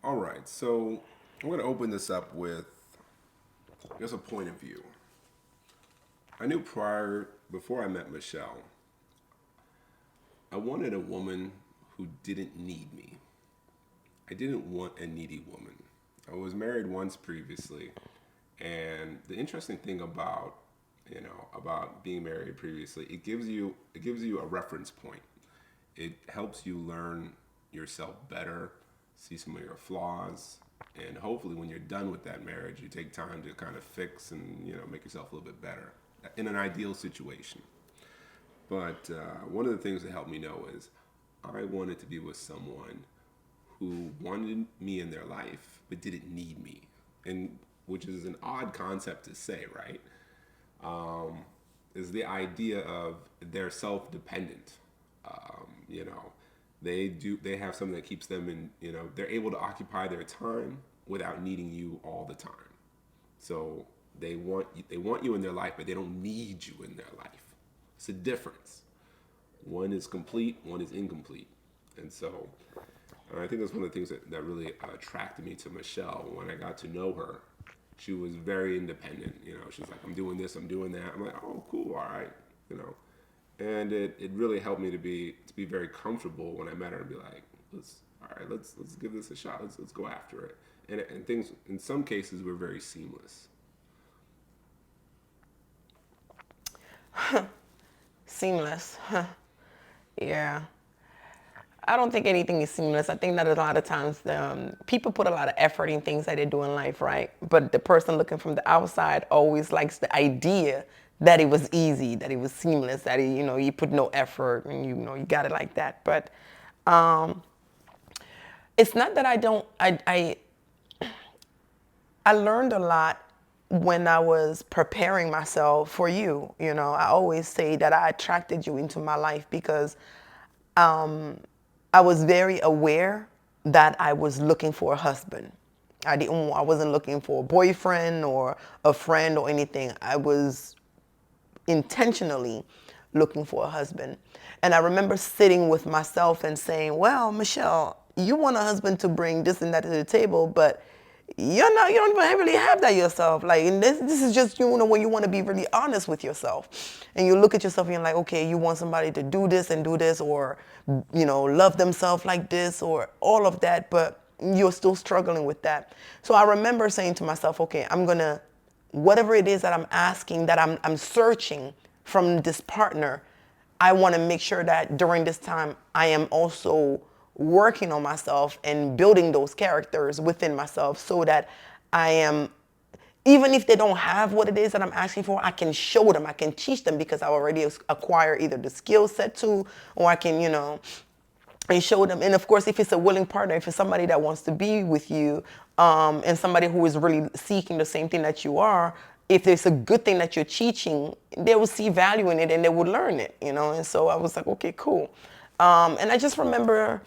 All right, so I'm going to open this up with just a point of view. I knew before I met Michelle, I wanted a woman who didn't need me. I didn't want a needy woman. I was married once previously, and the interesting thing about about being married previously, it gives you a reference point. It helps you learn yourself better, see some of your flaws, and hopefully when you're done with that marriage, you take time to kind of fix and make yourself a little bit better in an ideal situation. But one of the things that helped me know is I wanted to be with someone who wanted me in their life but didn't need me, and which is an odd concept to say, right? Is the idea of they're self-dependent. You know, they have something that keeps them in. They're able to occupy their time without needing you all the time. So they want you in their life, but they don't need you in their life. It's a difference. One is complete, one is incomplete, and so I think that's one of the things that really attracted me to Michelle. When I got to know her, she was very independent. She's like, I'm doing this, I'm doing that. I'm like, oh, cool, all right. You know, and it really helped me to be very comfortable when I met her and be like, let's give this a shot. Let's go after it. And things in some cases were very seamless. Seamless. Huh. Yeah. I don't think anything is seamless. I think that a lot of times people put a lot of effort in things that they do in life, right? But the person looking from the outside always likes the idea that it was easy, that it was seamless, that you put no effort and you got it like that. But it's not that I don't. I learned a lot when I was preparing myself for you. I always say that I attracted you into my life because I was very aware that I was looking for a husband. I wasn't looking for a boyfriend or a friend or anything. I was intentionally looking for a husband. And I remember sitting with myself and saying, well, Michelle, you want a husband to bring this and that to the table, but you don't even really have that yourself. Like, and this is just, when you want to be really honest with yourself. And you look at yourself and you're like, okay, you want somebody to do this, or, love themselves like this, or all of that, but you're still struggling with that. So I remember saying to myself, okay, I'm going to whatever it is that I'm asking, that I'm searching from this partner, I want to make sure that during this time I am also working on myself and building those characters within myself so that I am, even if they don't have what it is that I'm asking for, I can show them, I can teach them because I already acquire either the skill set to, or I can, and show them. And of course, if it's a willing partner, if it's somebody that wants to be with you, and somebody who is really seeking the same thing that you are, if there's a good thing that you're teaching, they will see value in it and they would learn it. And so I was like, okay, cool. And I just remember,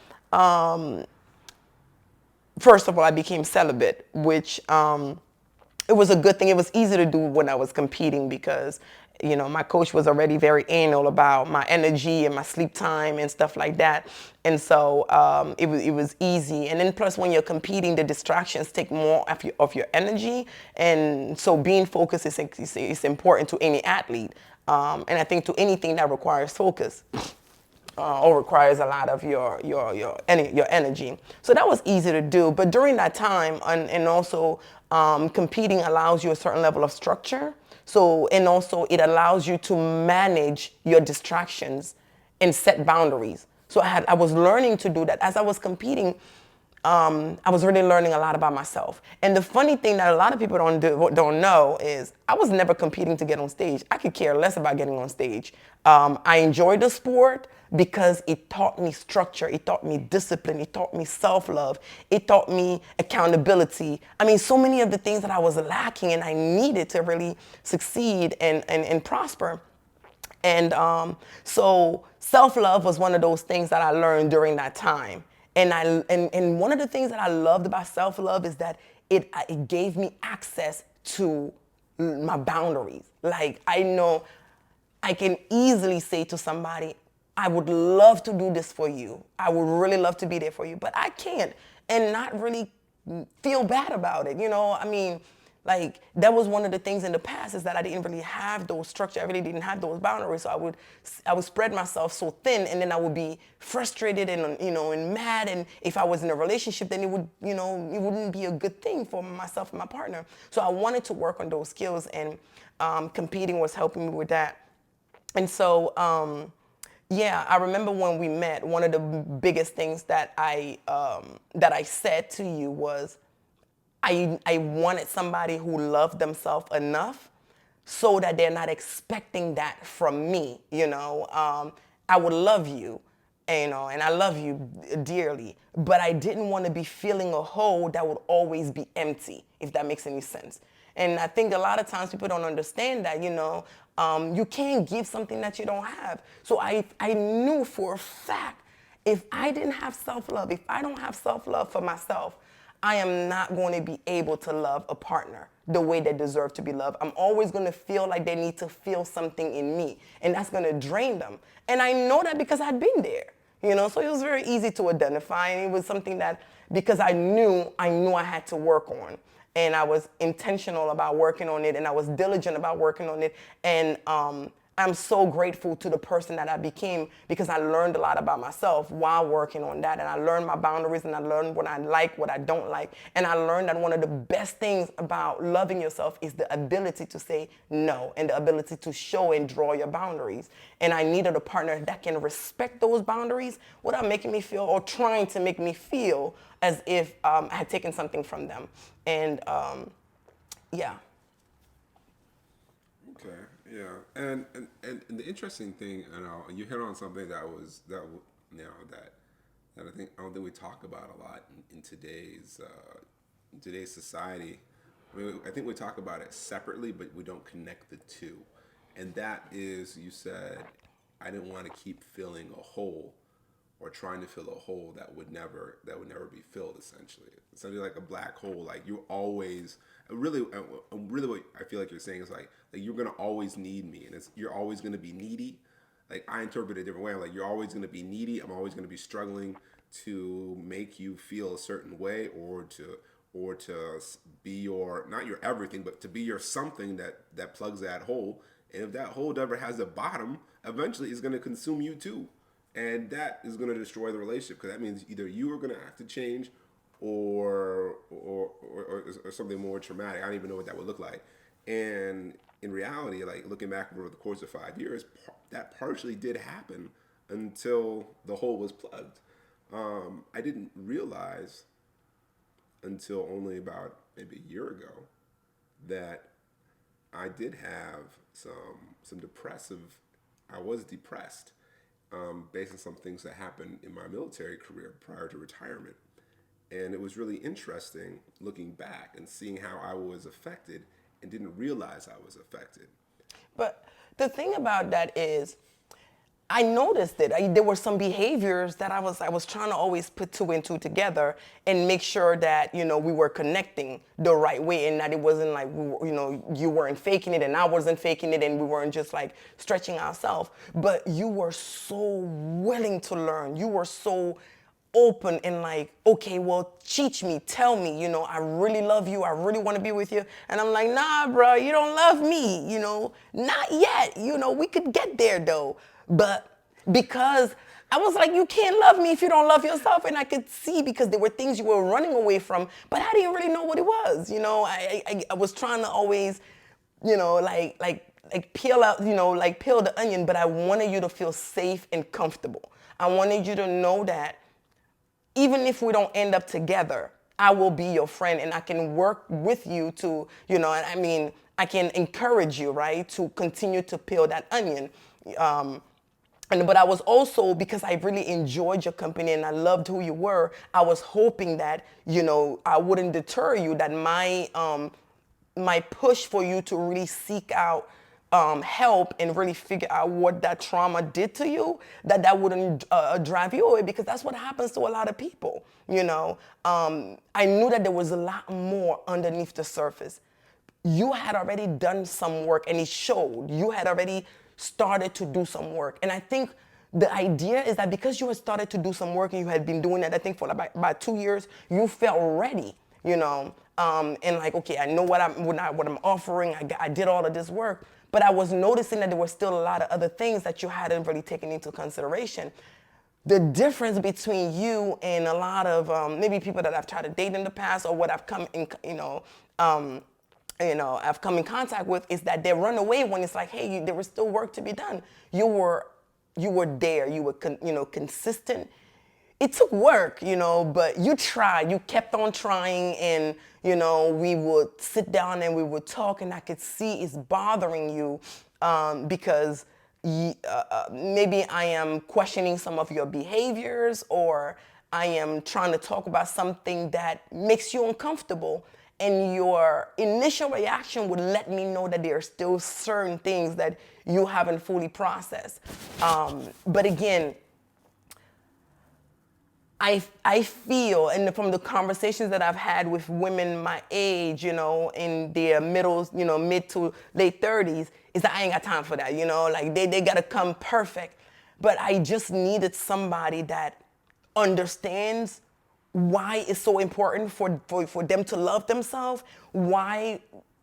first of all, I became celibate, which it was a good thing. It was easy to do when I was competing because, my coach was already very anal about my energy and my sleep time and stuff like that. And so it was easy. And then plus when you're competing, the distractions take more of your energy. And so being focused is important to any athlete. And I think to anything that requires focus or requires a lot of your energy. So that was easy to do. But during that time, and also competing allows you a certain level of structure. So, and also it allows you to manage your distractions and set boundaries. So I was learning to do that as I was competing. I was really learning a lot about myself. And the funny thing that a lot of people don't know is I was never competing to get on stage. I could care less about getting on stage. I enjoyed the sport because it taught me structure, it taught me discipline, it taught me self-love, it taught me accountability. I mean, so many of the things that I was lacking and I needed to really succeed and prosper. And so self-love was one of those things that I learned during that time. And one of the things that I loved about self-love is that it gave me access to my boundaries. Like, I know I can easily say to somebody, I would love to do this for you. I would really love to be there for you, but I can't. And not really feel bad about it. I mean, like that was one of the things in the past is that I didn't really have those structure. I really didn't have those boundaries. So I would spread myself so thin, and then I would be frustrated and and mad. And if I was in a relationship, then it wouldn't be a good thing for myself and my partner. So I wanted to work on those skills, and competing was helping me with that. And so, yeah, I remember when we met. One of the biggest things that I said to you was, I wanted somebody who loved themselves enough so that they're not expecting that from me. I would love you, and I love you dearly, but I didn't want to be filling a hole that would always be empty, if that makes any sense. And I think a lot of times people don't understand that, you can't give something that you don't have. So I knew for a fact, if I didn't have self-love, if I don't have self-love for myself, I am not going to be able to love a partner the way they deserve to be loved. I'm always going to feel like they need to feel something in me, and that's going to drain them. And I know that because I'd been there, so it was very easy to identify, and it was something that, because I knew I had to work on, and I was intentional about working on it, and I was diligent about working on it. And I'm so grateful to the person that I became, because I learned a lot about myself while working on that. And I learned my boundaries, and I learned what I like, what I don't like. And I learned that one of the best things about loving yourself is the ability to say no, and the ability to show and draw your boundaries. And I needed a partner that can respect those boundaries without making me feel, or trying to make me feel as if I had taken something from them. And yeah. Okay, yeah, and the interesting thing, you hit on something that I don't think we talk about a lot in today's society. I mean, I think we talk about it separately, but we don't connect the two. And that is, you said, I didn't want to keep filling a hole, or trying to fill a hole that would never be filled. Essentially like a black hole. Like you always really what I feel like you're saying is like you're gonna always need me, and you're always gonna be needy. Like I interpret it a different way. I'm like, you're always gonna be needy. I'm always gonna be struggling to make you feel a certain way, or to be your, not your everything, but to be your something that plugs that hole. And if that hole never has a bottom, eventually it's gonna consume you too, and that is going to destroy the relationship, because that means either you are going to have to change, or something more traumatic. I don't even know what that would look like. And in reality, like looking back over the course of 5 years, that partially did happen until the hole was plugged. I didn't realize until only about maybe a year ago that I did have some depressive. I was depressed, based on some things that happened in my military career prior to retirement. And it was really interesting looking back and seeing how I was affected and didn't realize I was affected. But the thing about that is, I noticed it. There were some behaviors that I was trying to always put two and two together and make sure that we were connecting the right way, and that it wasn't like you weren't faking it and I wasn't faking it, and we weren't just like stretching ourselves. But you were so willing to learn. You were so open and like, okay, well, teach me, tell me, I really love you, I really want to be with you. And I'm like, nah, bro, you don't love me, not yet. We could get there though. But because I was like, you can't love me if you don't love yourself. And I could see, because there were things you were running away from, but I didn't really know what it was. I was trying to always, like peel out, like peel the onion, but I wanted you to feel safe and comfortable. I wanted you to know that even if we don't end up together, I will be your friend, and I can work with you to, I can encourage you, right, to continue to peel that onion. But I was also, because I really enjoyed your company and I loved who you were, I was hoping that, I wouldn't deter you, that my push for you to really seek out help and really figure out what that trauma did to you, that wouldn't drive you away, because that's what happens to a lot of people. I knew that there was a lot more underneath the surface. You had already done some work, and it showed. You had already started to do some work. And I think the idea is that because you had started to do some work and you had been doing that, I think for about 2 years, you felt ready. and like, okay, I know what I'm offering. I did all of this work, but I was noticing that there were still a lot of other things that you hadn't really taken into consideration. The difference between you and a lot of maybe people that I've tried to date in the past, or what I've come in, I've come in contact with, is that they run away when it's like, hey, there was still work to be done. You were there. You were consistent. It took work, but you tried. You kept on trying, and we would sit down and we would talk, and I could see it's bothering you because maybe I am questioning some of your behaviors, or I am trying to talk about something that makes you uncomfortable. And your initial reaction would let me know that there are still certain things that you haven't fully processed. But again, I feel, and from the conversations that I've had with women my age, in their mid to late 30s, is that I ain't got time for that, like they gotta come perfect. But I just needed somebody that understands why it's so important for them to love themselves, why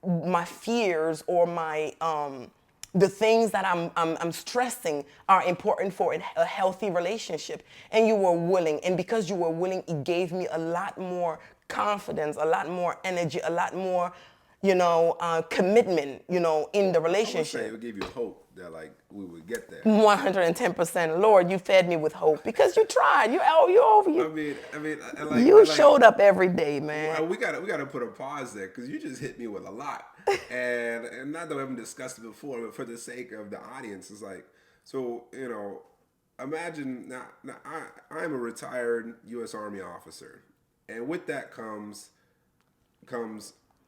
my fears or my the things that I'm stressing are important for a healthy relationship. And you were willing, and because you were willing, it gave me a lot more confidence, a lot more energy, a lot more commitment, in the I would say relationship. it gave you hope that like we would get there. 110%. Lord, you fed me with hope because you tried. I You like. showed up every day, Well, man. we gotta put a pause there because you just hit me with a lot, and not that we haven't discussed it before, but for the sake of the audience, it's like, so imagine now I'm a retired U.S. Army officer, and with that comes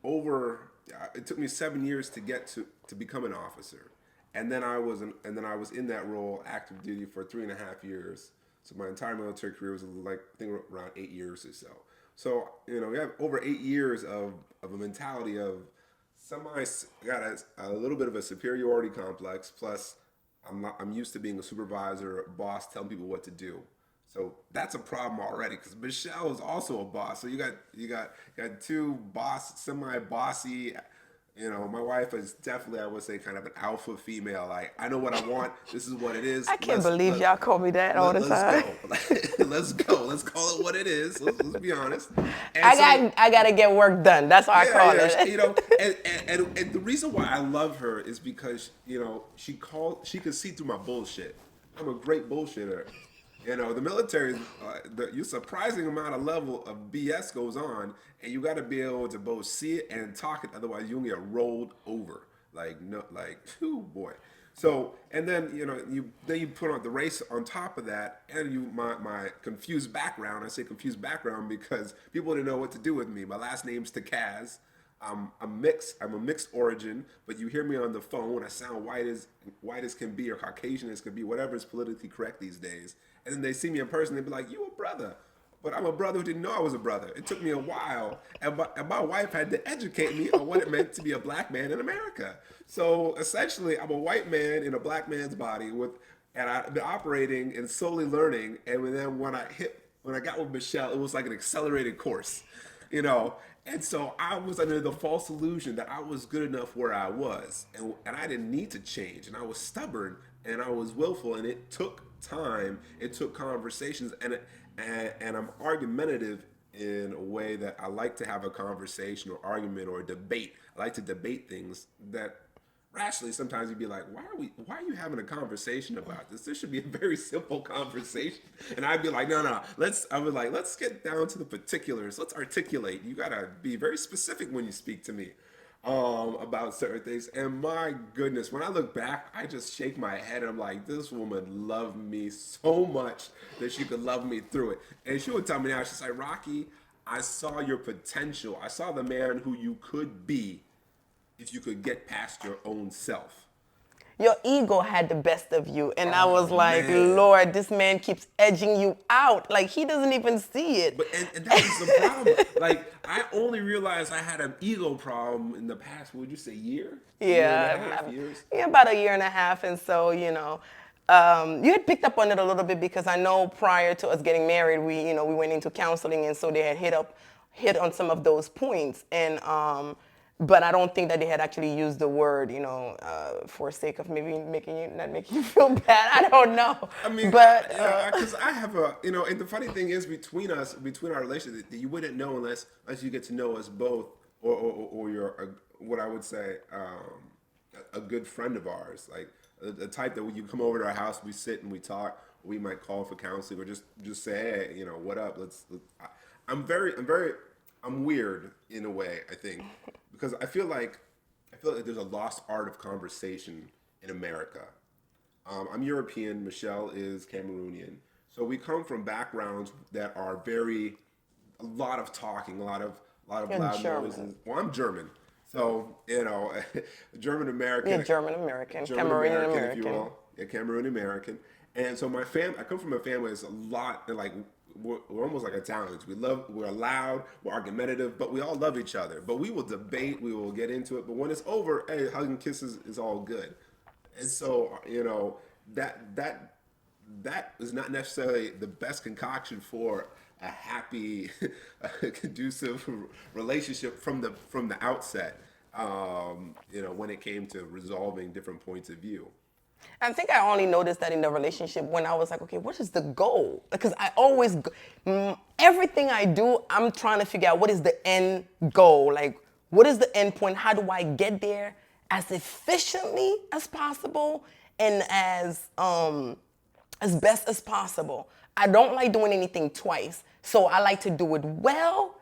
over. It took me 7 years to get to become an officer, and then I was in that role, active duty, for 3.5 years. So my entire military career was like, I think, around 8 years or so. So we have over 8 years of a mentality of semi got a little bit of a superiority complex. Plus, I'm used to being a supervisor, a boss, telling people what to do. So that's a problem already because Michelle is also a boss. So you got two semi bossy. My wife is definitely, I would say, kind of an alpha female. Like, I know what I want. This is what it is. I can't believe y'all call me that all the Let's time. go. Let's go. Let's call it what it is. Let's be honest. And I so, got I gotta get work done. That's what I yeah, call yeah. it. And the reason why I love her is because she could see through my bullshit. I'm a great bullshitter. The military, you surprising amount of level of BS goes on, and you got to be able to both see it and talk it. Otherwise, you get rolled over. Like, no, like, oh boy. So, and then you put on the race on top of that, and my confused background. I say confused background because people didn't know what to do with me. My last name's Takaz. I'm mixed. I'm a mixed origin, but you hear me on the phone. I sound white as can be, or Caucasian as can be, whatever is politically correct these days. And then they see me in person, they be like, "You a brother?" But I'm a brother who didn't know I was a brother. It took me a while, and my wife had to educate me on what it meant to be a black man in America. So essentially, I'm a white man in a black man's body and I've been operating and slowly learning. And then when I got with Michelle, it was like an accelerated course, you know. And so I was under the false illusion that I was good enough where I was, and I didn't need to change. And I was stubborn, and I was willful, and it took time. It took conversations, and I'm argumentative in a way that I like to have a conversation or argument or a debate. I like to debate things that rationally sometimes you'd be like, why are you having a conversation about this? This should be a very simple conversation. And I'd be like, no, let's get down to the particulars. Let's articulate. You gotta be very specific when you speak to me about certain things. And my goodness, when I look back, I just shake my head and I'm like, this woman loved me so much that she could love me through it. And she would tell me now, she's like, Rocky, I saw your potential. I saw the man who you could be if you could get past your own self. Your ego had the best of you, and I was Oh like, man. Lord, this man keeps edging you out. Like, he doesn't even see it. And that was the problem. Like, I only realized I had an ego problem in the past, what would you say, year and a Yeah, half years? yeah, about a year and a half. And so, you had picked up on it a little bit because I know prior to us getting married, we went into counseling, and so they had hit up hit on some of those points. And but I don't think that they had actually used the word, for sake of maybe making you not making you feel bad. I don't know, I mean, but because I have a, and the funny thing is between us, between our relationship, that you wouldn't know unless you get to know us both, or you're what I would say, a good friend of ours, like the type that when you come over to our house, we sit and we talk. We might call for counseling or just say, hey, what up? I'm weird in a way, I think, because I feel like there's a lost art of conversation in America. I'm European. Michelle is Cameroonian. So we come from backgrounds that are a lot of talking, a lot of you're loud German. noises. Well, I'm German, so German You're American, German American, German Cameroonian American, if you American. will, yeah, Cameroon American. And so I come from a family that's a lot like we're almost like Italians. We're loud, we're argumentative, but we all love each other. But we will debate, we will get into it. But when it's over, hey, hugging kisses is all good. And so, that is not necessarily the best concoction for a happy, conducive relationship from the outset. When it came to resolving different points of view. I think I only noticed that in the relationship when I was like, okay, what is the goal? Because I always, everything I do, I'm trying to figure out what is the end goal. Like, what is the end point? How do I get there as efficiently as possible and as best as possible? I don't like doing anything twice, so I like to do it well.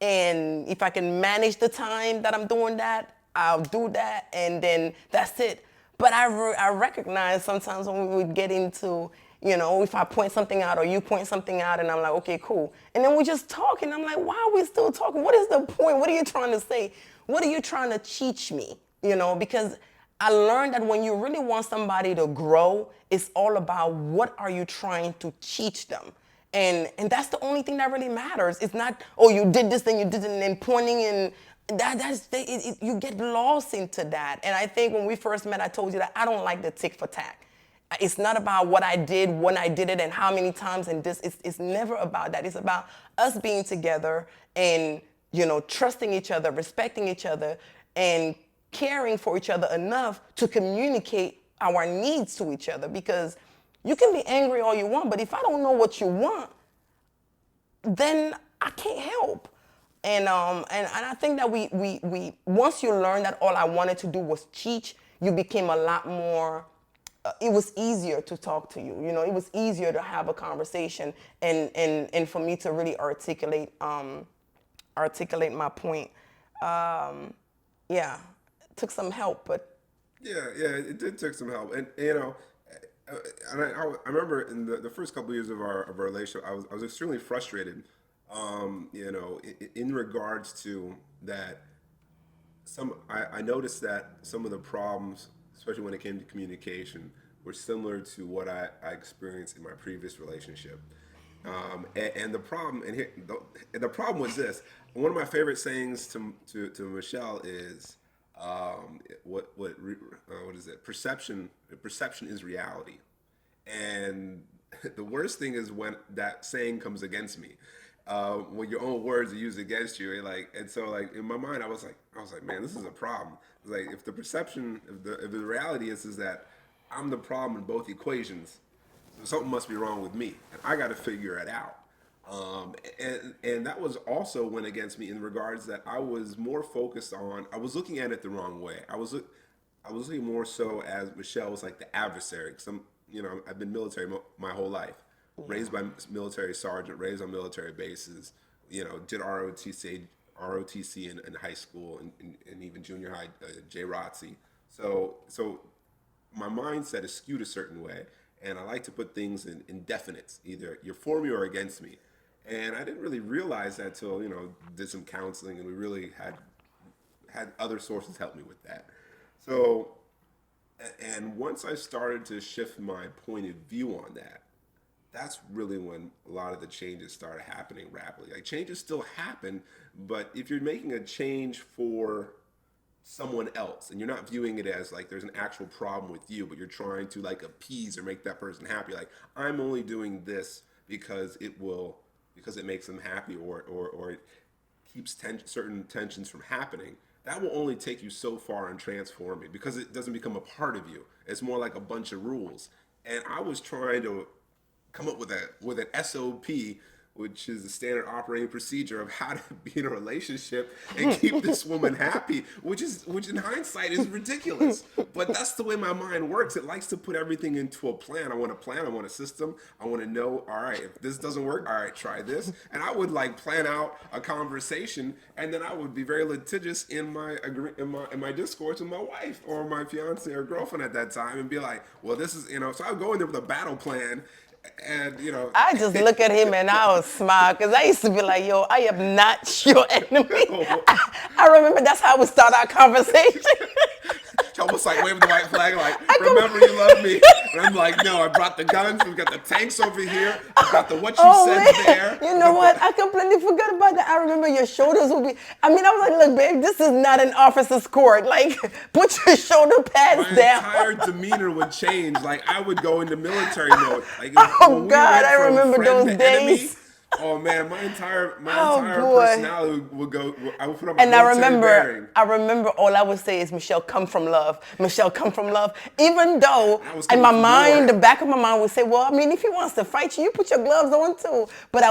And if I can manage the time that I'm doing that, I'll do that, and then that's it. But I recognize sometimes when we would get into, if I point something out or you point something out, and I'm like, okay, cool. And then we just talk, and I'm like, why are we still talking? What is the point? What are you trying to say? What are you trying to teach me? Because I learned that when you really want somebody to grow, it's all about what are you trying to teach them. And that's the only thing that really matters. It's not, oh, you did this, then you did it, and then pointing and you get lost into that. And I think when we first met, I told you that I don't like the tick for tack. It's not about what I did, when I did it, and how many times, and this. It's never about that. It's about us being together and, trusting each other, respecting each other, and caring for each other enough to communicate our needs to each other. Because you can be angry all you want, but if I don't know what you want, then I can't help. And I think that we once you learn that all I wanted to do was teach, you became a lot more. It was easier to talk to you. It was easier to have a conversation, and for me to really articulate my point. Yeah, it took some help, but Yeah, it did take some help, and uh, I remember in the first couple of years of our relationship, I was extremely frustrated, in regards to that. I noticed that some of the problems, especially when it came to communication, were similar to what I experienced in my previous relationship. And the problem, the problem was this. One of my favorite sayings to Michelle is, what is it? Perception is reality. And the worst thing is when that saying comes against me. When your own words are used against you, and so like in my mind, I was like, man, this is a problem. Like if the perception, if the reality is that I'm the problem in both equations, so something must be wrong with me, and I got to figure it out. And that was also went against me in regards that I was more focused on. I was looking at it the wrong way. I was looking more so as Michelle was like the adversary. Cause I've been military my whole life, raised by military sergeant, raised on military bases. Did ROTC in high school and even junior high, JROTC. So my mindset is skewed a certain way, and I like to put things in definites. Either you're for me or against me. And I didn't really realize that till did some counseling, and we really had other sources help me with that. So, and once I started to shift my point of view on that, that's really when a lot of the changes started happening rapidly. Like changes still happen, but if you're making a change for someone else and you're not viewing it as like there's an actual problem with you, but you're trying to like appease or make that person happy, like I'm only doing this because it makes them happy, or keeps certain tensions from happening, that will only take you so far and transform you because it doesn't become a part of you. It's more like a bunch of rules. And I was trying to come up with an SOP, which is the standard operating procedure of how to be in a relationship and keep this woman happy, which in hindsight is ridiculous. But that's the way my mind works. It likes to put everything into a plan. I want a plan, I want a system. I want to know, all right, if this doesn't work, all right, try this. And I would like plan out a conversation, and then I would be very litigious in my discourse with my wife or my fiance or girlfriend at that time and be like, well, this is, so I would go in there with a battle plan. And I just look at him and I would smile because I used to be like, yo, I am not your enemy. I remember that's how we start our conversation. It's almost like waving the white flag, like, remember you love me. And I'm like, no, I brought the guns, we got the tanks over here, I got the what you said man. there. You know what? I completely forgot about that. I remember your shoulders would be, I was like, look, babe, this is not an officer's court. Like, put your shoulder pads down. My entire demeanor would change. Like, I would go into military mode. Like, oh, God, I remember those days. Enemy, oh man, my entire personality would go. I would put up. And I remember all I would say is, Michelle, come from love. Michelle, come from love. Even though in my mind, the back of my mind would say, well, if he wants to fight you, you put your gloves on too. But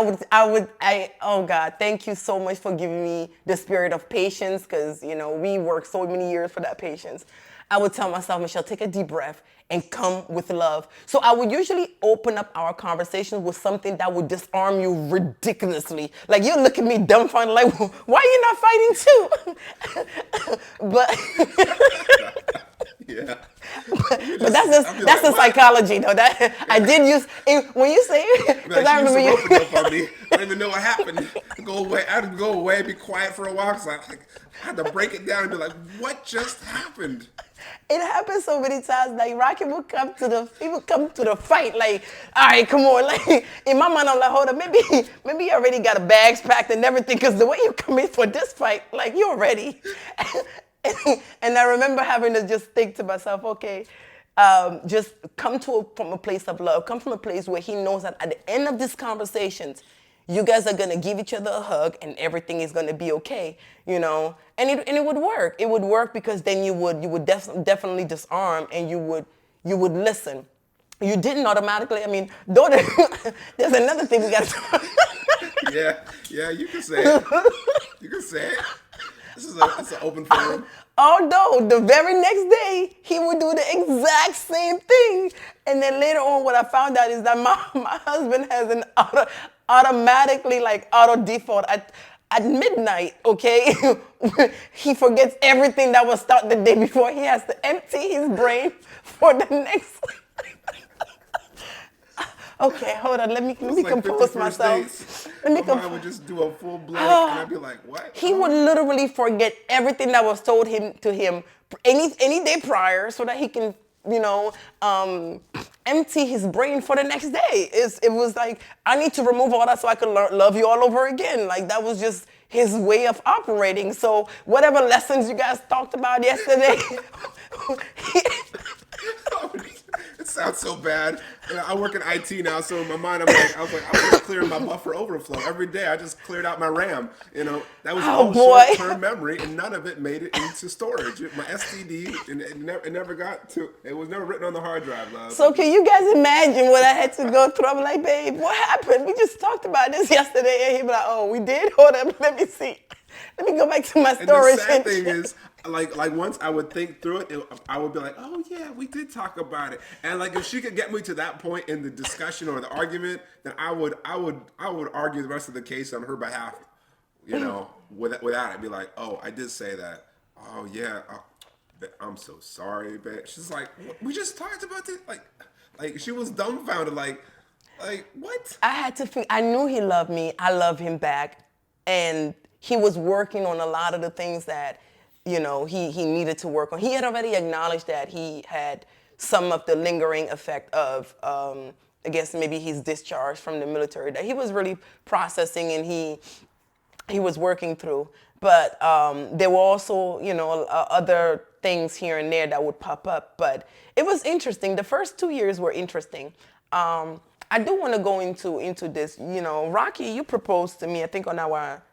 oh God, thank you so much for giving me the spirit of patience, because we worked so many years for that patience. I would tell myself, Michelle, take a deep breath and come with love. So I would usually open up our conversations with something that would disarm you ridiculously. Like, you look at me dumbfounded, like, why are you not fighting too? But yeah. But that's the psychology, though. That I did use when you say, because I remember you. I don't even know what happened. Go away. I had to go away, be quiet for a while, because I had to break it down and be like, what just happened? It happens so many times. Like, Rocky would come to the fight. Like, all right, come on. Like, in my mind, I'm like, hold up, maybe you already got a bags packed and everything, because the way you come in for this fight, like, you're ready. And I remember having to just think to myself, okay, just come from a place of love. Come from a place where he knows that at the end of these conversations, you guys are going to give each other a hug and everything is going to be okay, And it would work. It would work because then you would definitely disarm, and you would listen. You didn't automatically. Though there's another thing we got to talk. Yeah, you can say it. You can say it. It's an open forum. Although the very next day, he would do the exact same thing. And then later on, what I found out is that my husband has an automatically, like, auto default at midnight, okay? He forgets everything that was started the day before. He has to empty his brain for the next. Okay, hold on. Let me compose myself. I would just do a full blank, and I'd be like, "What?" He would literally forget everything that was told to him any day prior, so that he can, empty his brain for the next day. It was like, I need to remove all that so I can love you all over again. Like, that was just his way of operating. So whatever lessons you guys talked about yesterday. It sounds so bad. I work in IT now, so in my mind, I was just clearing my buffer overflow every day. I just cleared out my RAM. That was all short-term memory, and none of it made it into storage. My STD, and it never got to. It was never written on the hard drive, love. So can you guys imagine what I had to go through? I'm like, babe, what happened? We just talked about this yesterday, and he'd be like, oh, we did. Hold up, let me see. Let me go back to my storage. And the sad thing is, like once I would think through it, I would be like, oh yeah, we did talk about it. And like, if she could get me to that point in the discussion or the argument, then I would argue the rest of the case on her behalf, without it. Be like, oh, I did say that. Oh yeah, I'm so sorry, but she's like, we just talked about this. Like she was dumbfounded. Like what? I had to think. I knew he loved me. I love him back, and he was working on a lot of the things that he needed to work on. He had already acknowledged that he had some of the lingering effect of, I guess maybe his discharge from the military that he was really processing and he was working through. But there were also, other things here and there that would pop up. But it was interesting. The first 2 years were interesting. I do want to go into this. Rocky, you proposed to me, I think on our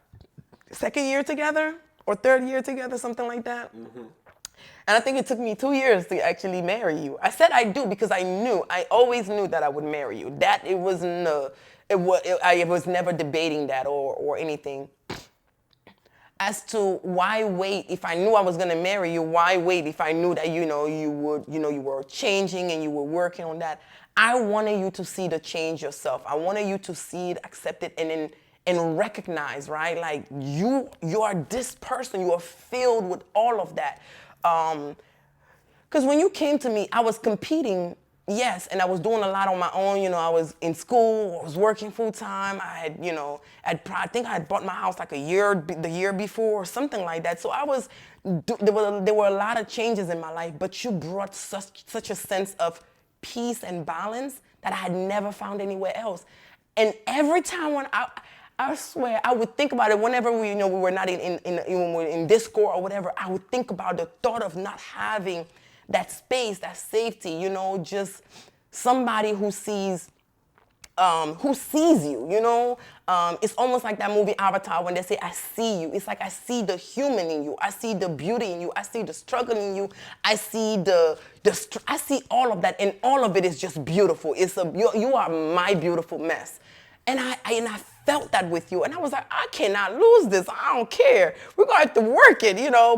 second year together or third year together, something like that. And I think it took me 2 years to actually marry you. I said I do because I always knew that I would marry you. That it wasn't, I was never debating that or anything. As to why wait if I knew I was gonna marry you, why wait if I knew that you were changing and you were working on that. I wanted you to see the change yourself. I wanted you to see it, accept it, and recognize, right? Like you are this person. You are filled with all of that. Because when you came to me, I was competing, yes, and I was doing a lot on my own. I was in school, I was working full time. I had, I think I had bought my house like the year before or something like that. So there were a lot of changes in my life, but you brought such a sense of peace and balance that I had never found anywhere else. And every time I swear, I would think about it whenever we were not when we were in Discord or whatever. I would think about the thought of not having that space, that safety. Just somebody who sees you. It's almost like that movie Avatar when they say, "I see you." It's like I see the human in you. I see the beauty in you. I see the struggle in you. I see I see all of that, and all of it is just beautiful. You are my beautiful mess. And I felt that with you. And I was like, I cannot lose this. I don't care. We're going to have to work it,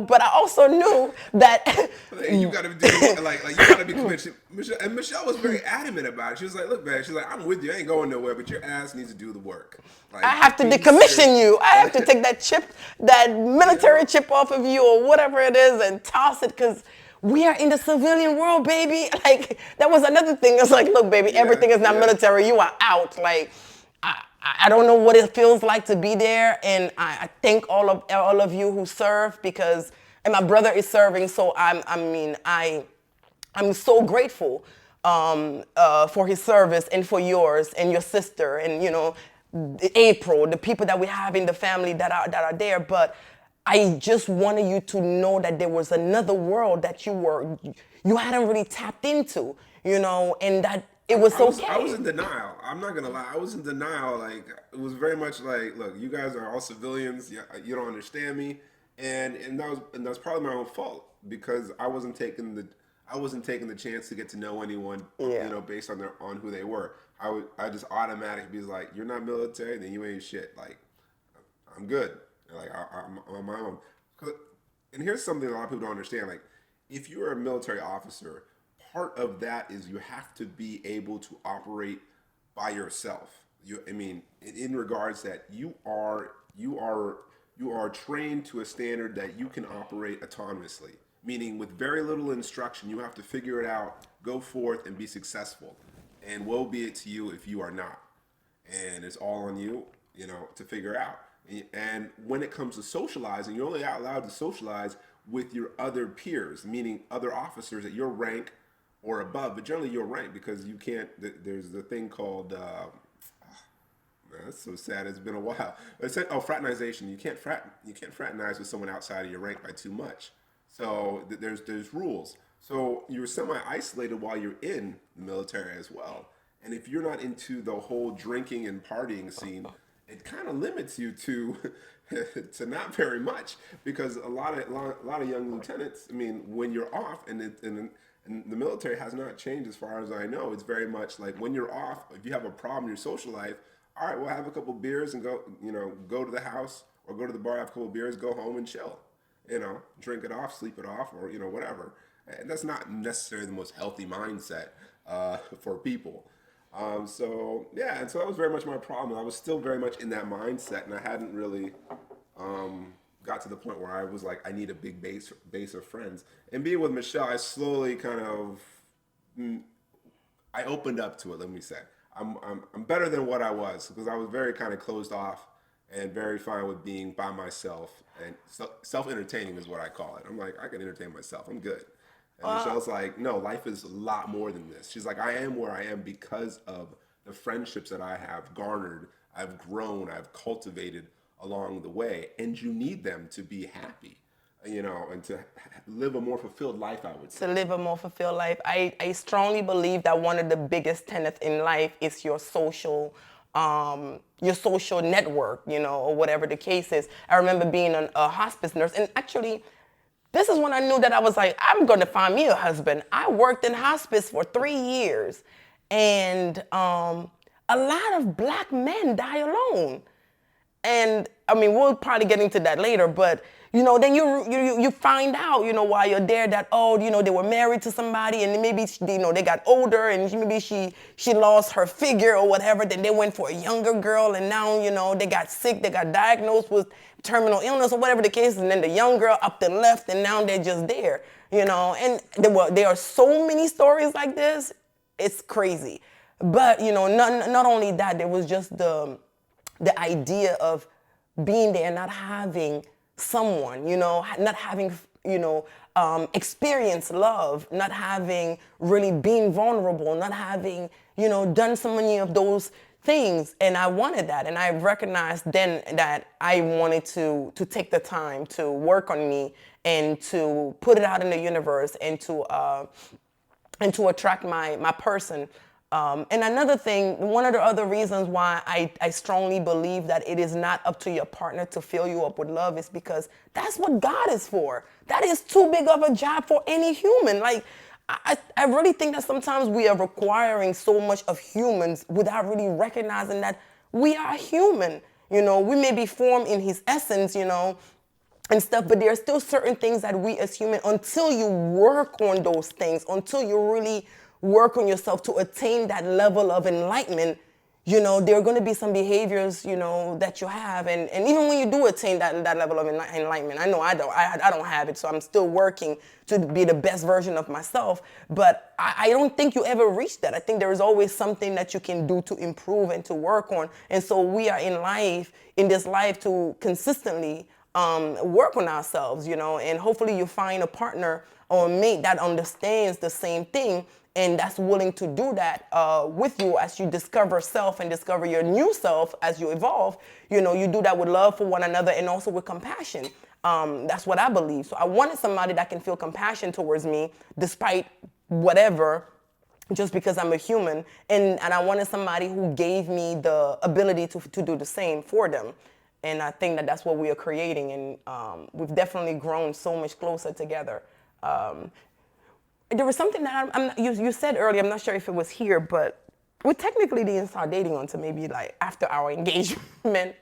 But I also knew that. You got to do like you got to be committed. Michelle was very adamant about it. She was like, "Look, man," she's like, "I'm with you. I ain't going nowhere, but your ass needs to do the work." Like, I have to decommission you. I have to take that military chip off of you or whatever it is and toss it because we are in the civilian world, baby. Like, that was another thing. It's like, look, baby, everything is not military. You are out. Like, I don't know what it feels like to be there, and I thank all of you who serve and my brother is serving, so I'm so grateful for his service and for yours and your sister and April, the people that we have in the family that are there. But I just wanted you to know that there was another world that you hadn't really tapped into, and that it was okay. I was in denial. I'm not gonna lie. I was in denial. Like, it was very much like, look, you guys are all civilians. You don't understand me, and that was probably my own fault because I wasn't taking the chance to get to know anyone, based on who they were. I just automatically be like, you're not military, then you ain't shit. Like, I'm good. Like, I'm on my own. And here's something a lot of people don't understand. Like, if you're a military officer, part of that is you have to be able to operate by yourself. In regards that you are trained to a standard that you can operate autonomously. Meaning, with very little instruction, you have to figure it out, go forth, and be successful. And woe be it to you if you are not. And it's all on you, to figure out. And when it comes to socializing, you're only allowed to socialize with your other peers, meaning other officers at your rank or above, but generally your rank, because you can't. There's the thing called. Man, that's so sad. It's been a while. Fraternization. You can't fraternize with someone outside of your rank by too much. So there's rules. So you're semi-isolated while you're in the military as well. And if you're not into the whole drinking and partying scene, it kind of limits you to to not very much, because a lot of young lieutenants. I mean, when you're off, and the military has not changed as far as I know. It's very much like when you're off, if you have a problem in your social life, all right, we'll have a couple beers and go to the house or go to the bar, have a couple beers, go home and chill. Drink it off, sleep it off, or whatever. And that's not necessarily the most healthy mindset for people. So yeah, and so that was very much my problem. I was still very much in that mindset, and I hadn't really got to the point where I was like, I need a big base of friends. And being with Michelle, I slowly kind of I opened up to it. Let me say, I'm better than what I was, because I was very kind of closed off and very fine with being by myself, and self-entertaining is what I call it. I'm like, I can entertain myself. I'm good. And Michelle's like, no, life is a lot more than this. She's like, I am where I am because of the friendships that I have garnered, I've grown, I've cultivated along the way. And you need them to be happy, and to live a more fulfilled life, I would say. To live a more fulfilled life. I strongly believe that one of the biggest tenets in life is your social your social network, or whatever the case is. I remember being a hospice nurse, and actually, this is when I knew that I was like, I'm going to find me a husband. I worked in hospice for 3 years, and a lot of black men die alone. And I mean, we'll probably get into that later, but then you find out, while you're there that, oh, they were married to somebody, and maybe they got older, and maybe she lost her figure or whatever. Then they went for a younger girl, and now they got sick, they got diagnosed with terminal illness or whatever the case is, and then the young girl up and left, and now they're just there, And there are so many stories like this. It's crazy, but not only that, there was just the idea of being there, not having someone, not having, experienced love, not having really been vulnerable, not having, done so many of those things. And I wanted that. And I recognized then that I wanted to take the time to work on me and to put it out in the universe and to attract my person. And another thing, one of the other reasons why I strongly believe that it is not up to your partner to fill you up with love is because that's what God is for. That is too big of a job for any human. Like, I really think that sometimes we are requiring so much of humans without really recognizing that we are human. We may be formed in his essence, and stuff, but there are still certain things that we as human, until you work on those things, until you really work on yourself to attain that level of enlightenment, there are going to be some behaviors, that you have. And even when you do attain that level of enlightenment, I know I don't have it, so I'm still working to be the best version of myself. But I don't think you ever reach that. I think there is always something that you can do to improve and to work on. And so we are in this life to consistently work on ourselves, and hopefully you find a partner or a mate that understands the same thing and that's willing to do that with you as you discover self and discover your new self as you evolve. You do that with love for one another and also with compassion. That's what I believe. So I wanted somebody that can feel compassion towards me despite whatever, just because I'm a human. And I wanted somebody who gave me the ability to do the same for them. And I think that that's what we are creating. And we've definitely grown so much closer together. There was something that you said earlier, I'm not sure if it was here, but we technically didn't start dating until maybe like after our engagement.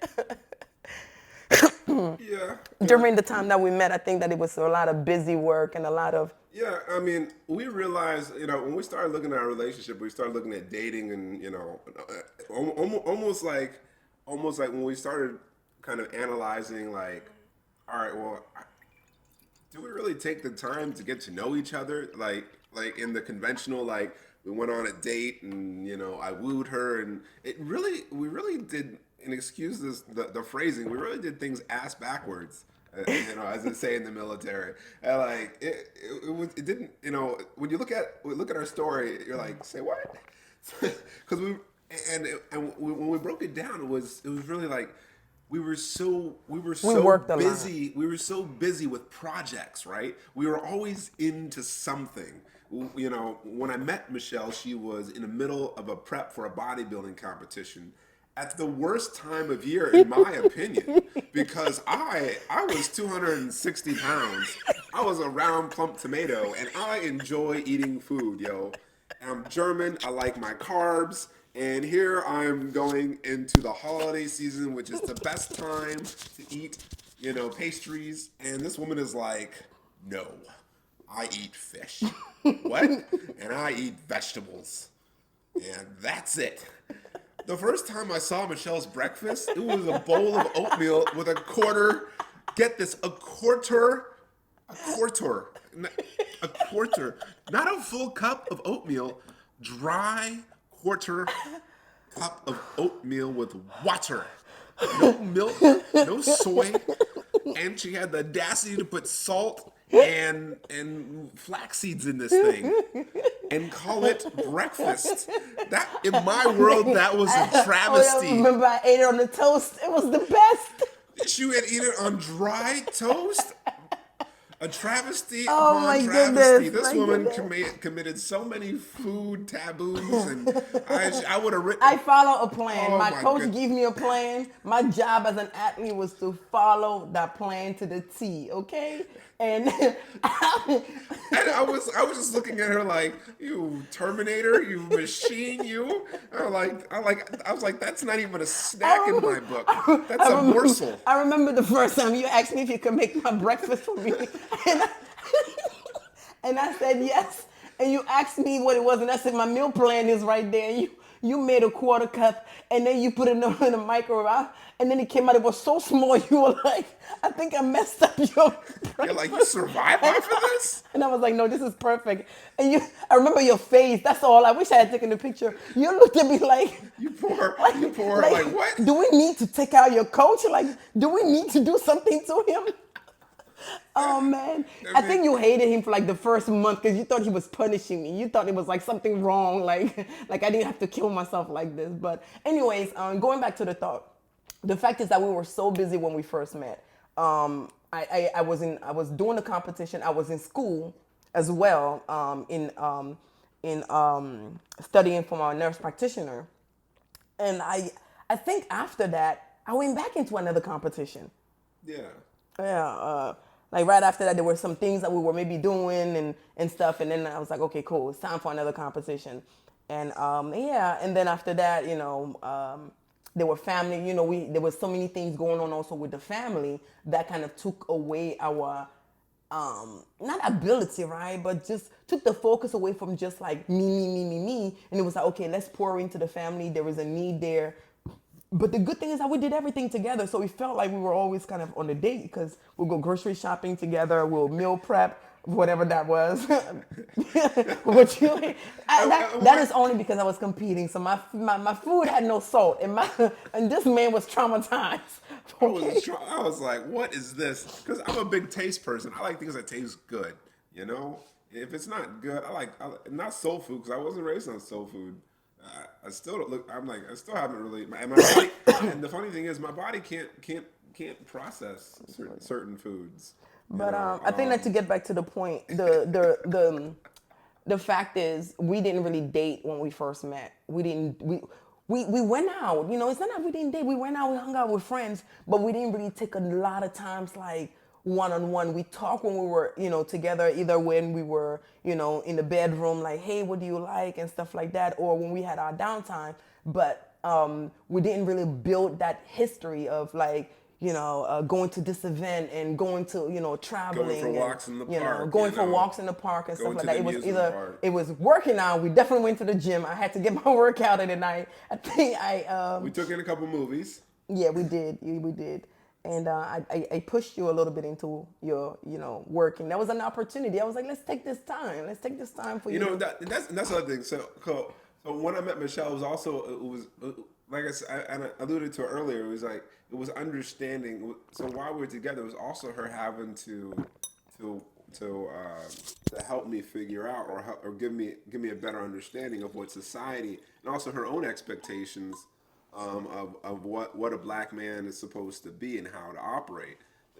Yeah. During the time that we met, I think that it was a lot of busy work and a lot of... Yeah, I mean, we realized, when we started looking at our relationship, we started looking at dating and, almost like when we started kind of analyzing like, all right, well, do we really take the time to get to know each other? Like in the conventional, like we went on a date and, I wooed her and we really did, and excuse the phrasing, we really did things ass backwards, as they say in the military. And like it didn't, when you look at our story, you're like, say what? Because when we broke it down, it was really like, we were so busy. We were so busy with projects, right? We were always into something. When I met Michelle, she was in the middle of a prep for a bodybuilding competition at the worst time of year, in my opinion, because I was 260 pounds. I was a round plump tomato, and I enjoy eating food, yo. I'm German. I like my carbs. And here I'm going into the holiday season, which is the best time to eat, pastries. And this woman is like, no, I eat fish. What? And I eat vegetables. And that's it. The first time I saw Michelle's breakfast, it was a bowl of oatmeal with a quarter, get this, a quarter, not a full cup of oatmeal, dry quarter cup of oatmeal with water. No milk, no soy. And she had the audacity to put salt and flax seeds in this thing and call it breakfast. That, in my world, that was a travesty. I remember I ate it on the toast. It was the best. She had eaten it on dry toast? A travesty Oh upon my travesty. goodness, This my woman goodness. committed so many food taboos, and I would have I written. follow a plan. Oh My my coach good. gave me a plan. My job as an athlete was to follow that plan to the T. Okay, and And I was just looking at her like, you Terminator, you machine, you. I was like, that's not even a I snack in remember, my book. That's a remember, morsel. I remember the first time you asked me if you could make my breakfast for me, and I, and I said yes. And you asked me what it was, and I said my meal plan is right there. And you made a quarter cup, and then you put it in the microwave, and then it came out. It was so small. You were like, I think I messed up your You're like, you breakfast. survive And off of this? and I was like, no, this is perfect. And I remember your face. That's all. I wish I had taken the picture. You looked at me like, Like what? do we need to take out your coach? Like, do we need to do something to him? Oh man, I I mean, think you hated him for like the first month because you thought he was punishing me. You thought it was like something wrong, like like I didn't have to kill myself like this. But anyways, going back to the thought, the fact is that we were so busy when we first met. I was doing the competition. I was in school as well, in studying for my nurse practitioner, and I think after that I went back into another competition. yeah. Yeah, like right after that, there were some things that we were maybe doing and stuff, and then I was like, okay, cool, it's time for another competition, and yeah, and then after that, there were family, there was so many things going on also with the family that kind of took away our not ability, right, but just took the focus away from just like me, and it was like, okay, let's pour into the family. There was a need there, but the good thing is that we did everything together, so we felt like we were always kind of on a date because we'll go grocery shopping together, we'll meal prep, whatever that was. What that is only because I was competing, so my food had no salt, and this man was traumatized. Okay. I was like, what is this? Because I'm a big taste person. I like things that taste good. You know, if it's not good, not soul food because I wasn't raised on soul food. I still don't look. I'm like, I still haven't really. And my body. And the funny thing is, my body can't process certain foods. You But know. I think that to get back to the point, the fact is we didn't really date when we first met. We went out. It's not that we didn't date. We went out. We hung out with friends, but we didn't really take a lot of times like one on one. We talked when we were together, either when we were in the bedroom, like, hey, what do you like and stuff like that, or when we had our downtime. But we didn't really build that history of like going to this event and going to traveling, Going for and walks in the park. going for walks in the park and stuff Going like to that. the It was amusement either park. it was working out. We definitely went to the gym. I had to get my workout in, and I think We took in a couple movies. yeah, we did. And I pushed you a little bit into your working. That was an opportunity. I was like, let's take this time. Let's take this time for you. You know that's the other thing. So when I met Michelle, like I alluded to earlier. It was like it was understanding. So while we were together, it was also her having to to help me figure out or give me a better understanding of what society and also her own expectations of what a black man is supposed to be and how to operate,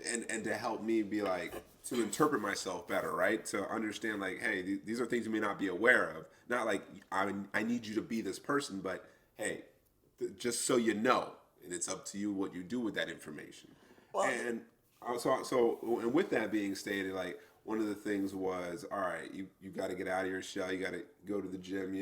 and to help me be like to interpret myself better, right? To understand like, hey, these are things you may not be aware of. Not like I need you to be this person, but hey, just so you know, and it's up to you what you do with that information. And and with that being stated, like one of the things was, all right, you got to get out of your shell, you got to go to the gym,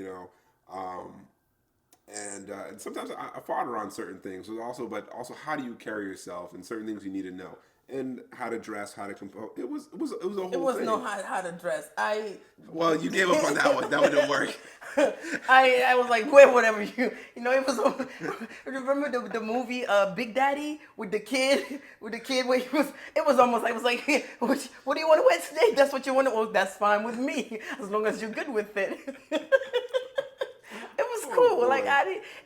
and sometimes I fought her on certain things, but also how do you carry yourself and certain things you need to know, and how to dress, how to compose. It was a whole It was thing. no how to dress. Well, you gave up on that one. That one didn't work. I was like, wait, whatever it was. Remember the movie Big Daddy with the kid where it was almost like, it was like, what do you want to wear today? That's what you want to. Well, that's fine with me as long as you're good with it. It was cool. boy. Like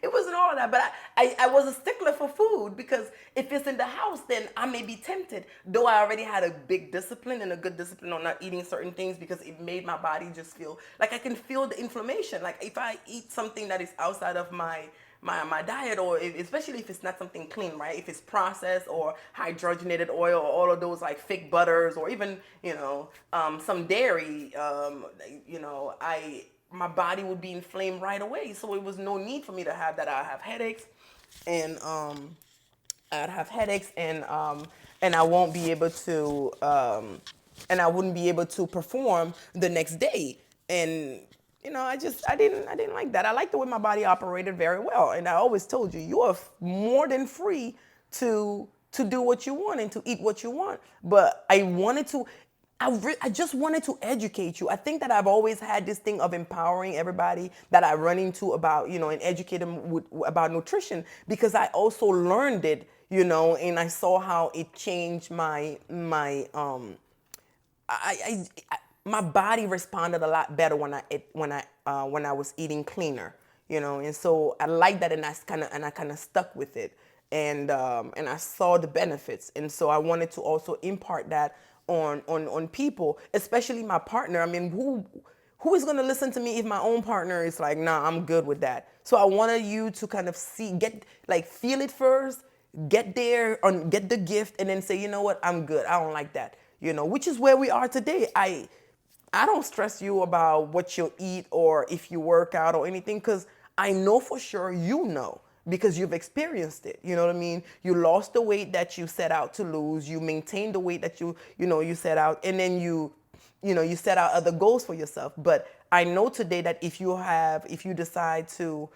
it wasn't all that, but I was a stickler for food because if it's in the house, then I may be tempted. Though I already had a big discipline and a good discipline on not eating certain things because it made my body just feel like I can feel the inflammation. Like if I eat something that is outside of my my diet, or especially if it's not something clean, right? If it's processed or hydrogenated oil, or all of those like fake butters, or even some dairy, I my body would be inflamed right away. So it was no need for me to have that. I have headaches, and I'd have headaches, and I won't be able to and I wouldn't be able to perform the next day. And I didn't like that. I like the way my body operated very well, and I always told you, you are more than free to do what you want and to eat what you want. But I wanted to. I just wanted to educate you. I think that I've always had this thing of empowering everybody that I run into about, and educate them about nutrition, because I also learned it, and I saw how it changed my body responded a lot better when I was eating cleaner, and so I like that, and I kind of stuck with it, and I saw the benefits, and so I wanted to also impart that on people, especially my partner. I mean, who is going to listen to me if my own partner is like, nah, I'm good with that. So I wanted you to kind of feel it first, get there, and get the gift, and then say, you know what, I'm good. I don't like that. Which is where we are today. I don't stress you about what you eat or if you work out or anything, because I know for sure because you've experienced it. You know what I mean? You lost the weight that you set out to lose. You maintained the weight that you set out, and then you set out other goals for yourself. But I know today that if you decide to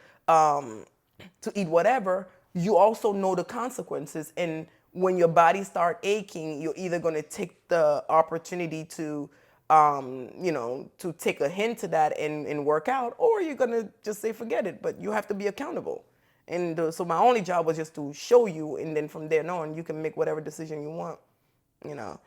eat whatever, you also know the consequences. And when your body start aching, you're either going to take the opportunity to take a hint to that and work out, or you're going to just say, forget it. But you have to be accountable. And so my only job was just to show you, and then from there on, you can make whatever decision you want. You know,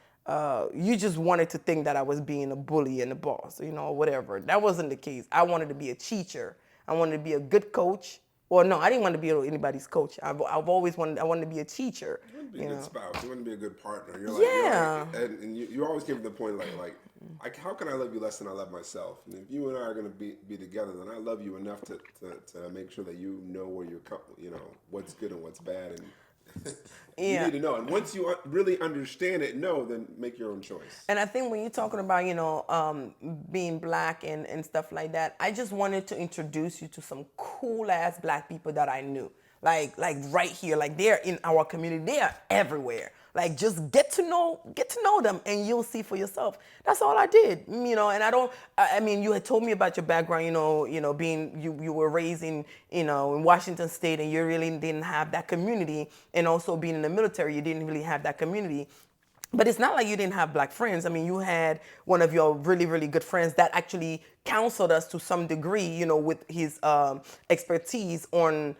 you just wanted to think that I was being a bully and a boss, whatever. That wasn't the case. I wanted to be a teacher. I wanted to be a good coach. Well, no, I didn't want to be anybody's coach. I've always I wanted to be a teacher. You want to be a good spouse. You want to be a good partner. Yeah. And you always came to the point like, how can I love you less than I love myself? And if you and I are going to be together, then I love you enough to make sure that you know where what's good and what's bad, and you Yeah. need to know. And once you really understand it, then make your own choice. And I think when you're talking about, being black and stuff like that, I just wanted to introduce you to some cool ass black people that I knew. Like right here, like they're in our community. They are everywhere. Like just get to know them, and you'll see for yourself. That's all I did, And I mean, you had told me about your background, being you were raised in Washington State, and you really didn't have that community, and also being in the military, you didn't really have that community. But it's not like you didn't have black friends. I mean, you had one of your really, really good friends that actually counseled us to some degree, with his expertise on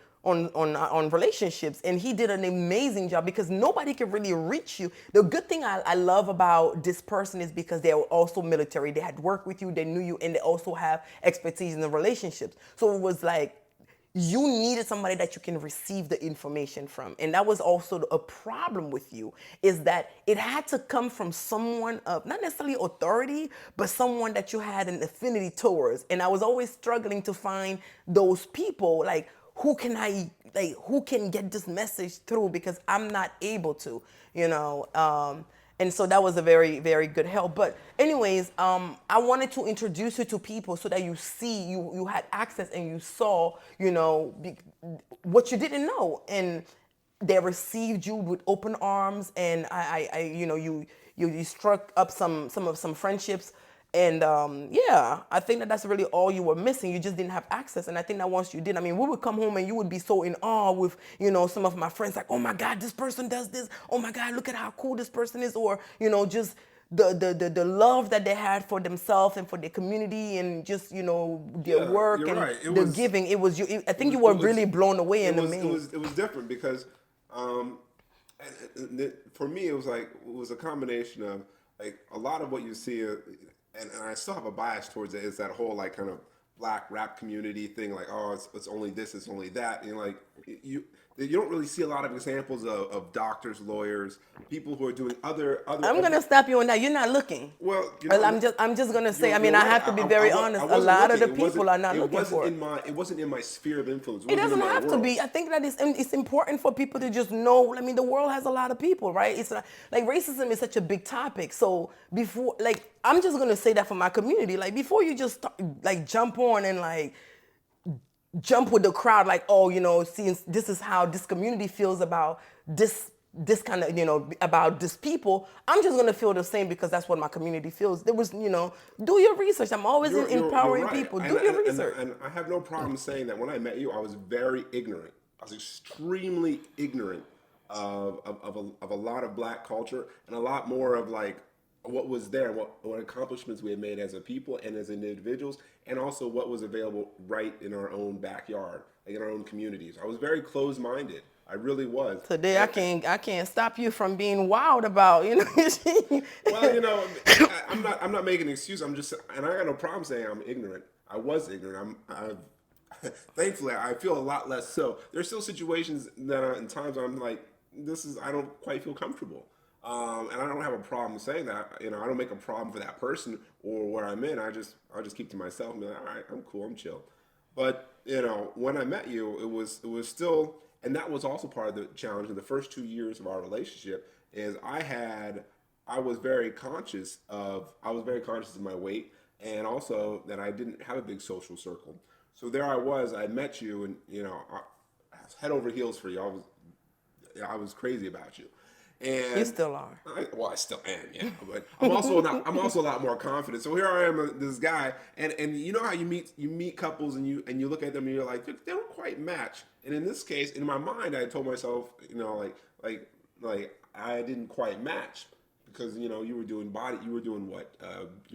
relationships, and he did an amazing job, because nobody can really reach you. The good thing I love about this person is because they were also military. They had worked with you, they knew you, and they also have expertise in the relationships. So it was like, you needed somebody that you can receive the information from. And that was also a problem with you, is that it had to come from someone of not necessarily authority, but someone that you had an affinity towards. And I was always struggling to find those people, like, who can get this message through, because I'm not able to, and so that was a very, very good help. But anyways, I wanted to introduce you to people so that you had access, and you saw, what you didn't know, and they received you with open arms, and you struck up some friendships. And yeah, I think that's really all you were missing. You just didn't have access. And I think that once you did, I mean, we would come home and you would be so in awe with, some of my friends, like, oh my God, this person does this. Oh my God, look at how cool this person is. Or, just the love that they had for themselves and for their community, and just, their Yeah, work you're and right. the giving. It was you. I think you were really blown away and amazed. It was different because, for me, it was a combination of like a lot of what you see, and I still have a bias towards it, is that whole like kind of black rap community thing, like, oh, it's only this, it's only that, and like You don't really see a lot of examples of doctors, lawyers, people who are doing other. I'm gonna stop you on that. You're not looking. Well, Well, I'm just gonna say. I mean, you're I right. have to be very I honest. A wasn't lot of looking. the people are not looking for it. It wasn't in my sphere of influence. It It wasn't in doesn't my have to world. be. I think that it's important for people to just know. I mean, the world has a lot of people, right? It's not, like racism is such a big topic. So before, like, I'm just gonna say that for my community. Like, before you just start, like jump on and like jump with the crowd, like, oh, seeing this is how this community feels about this kind of, about this people. I'm just gonna feel the same because that's what my community feels. There was, do your research. I'm always You're empowering right, people. Do your research. and I have no problem saying that when I met you, I was very ignorant. I was extremely ignorant of a lot of black culture and a lot more of like what was there, what accomplishments we had made as a people and as individuals, and also what was available right in our own backyard, like in our own communities. I was very closed-minded. I really was. Today And, I can't stop you from being wild about, well, I'm not making an excuse. I'm just, and I got no problem saying I'm ignorant. I was ignorant. Thankfully, I feel a lot less so. There's still situations that are in times I'm like, I don't quite feel comfortable. And I don't have a problem saying that. I don't make a problem for that person or where I'm in. I'll just keep to myself and be like, all right, I'm cool, I'm chill. But when I met you, it was still, and that was also part of the challenge in the first 2 years of our relationship. Is I was very conscious of my weight, and also that I didn't have a big social circle. So there I was. I met you, and I was head over heels for you. I was crazy about you, you and still are. I still am, yeah. But I'm also not. I'm also a lot more confident. So here I am, this guy, and you know how you meet couples and you look at them and you're like they don't quite match. And in this case, in my mind, I told myself, like I didn't quite match because you were doing what you're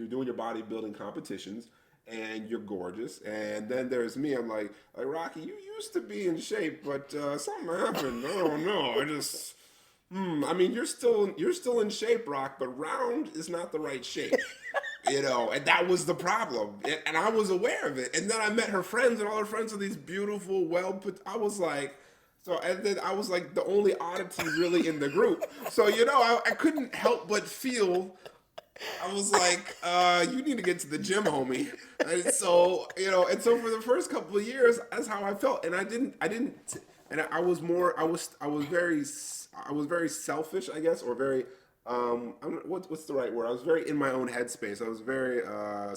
doing your bodybuilding competitions. And you're gorgeous, and then there's me. I'm like Rocky, you used to be in shape, but something happened. I don't know. I mean, you're still in shape, Rock, but round is not the right shape. And that was the problem. And I was aware of it. And then I met her friends, and all her friends are these beautiful, well put. I was like, and then I was like the only oddity really in the group. So I couldn't help but feel. I was like, you need to get to the gym, homie. And so for the first couple of years, that's how I felt. And and I was more, I was very selfish, I guess, or very, what's the right word? I was very in my own headspace. I was very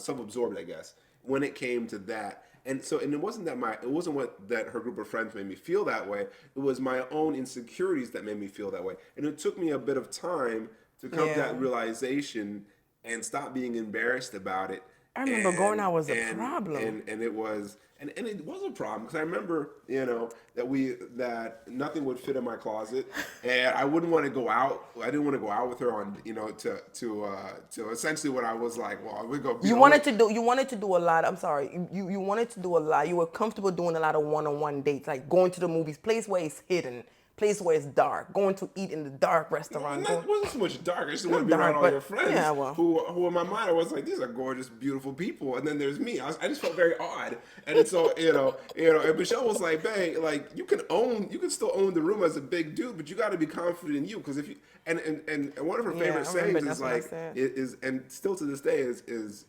self-absorbed, I guess, when it came to that. And it wasn't that her group of friends made me feel that way. It was my own insecurities that made me feel that way. And it took me a bit of time to come to Yeah. that realization and stop being embarrassed about it. I remember going And out was a and problem. and it was a problem because I remember that nothing would fit in my closet, and I wouldn't want to go out. I didn't want to go out with her on to essentially what I was like. Well, we go. You wanted to do a lot. I'm sorry. You wanted to do a lot. You were comfortable doing a lot of one-on-one dates, like going to the movies, place where it's hidden, place where it's dark, going to eat in the dark restaurant. It wasn't so much dark. I just want to Not be around dark, all but your friends yeah, well. who in my mind I was like, these are gorgeous, beautiful people, and then there's me. I just felt very odd, and it's so and Michelle was like, babe, like you can still own the room as a big dude, but you got to be confident in you because if you and one of her Yeah, favorite I remember sayings that's is what I like said. is and still to this day is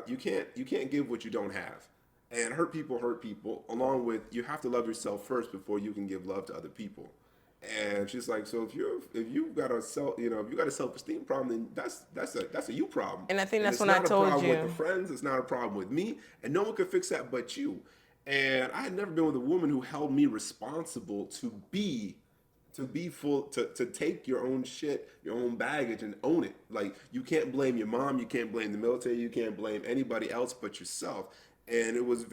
you can't give what you don't have. And hurt people, along with you have to love yourself first before you can give love to other people. And she's like, so if you got a self esteem problem, then that's a you problem. And I think And that's it's when I not a told problem with the you. friends. It's not a problem with me, and no one could fix that but you. And I had never been with a woman who held me responsible to be full to take your own shit, your own baggage, and own it. Like you can't blame your mom, you can't blame the military, you can't blame anybody else but yourself. And it was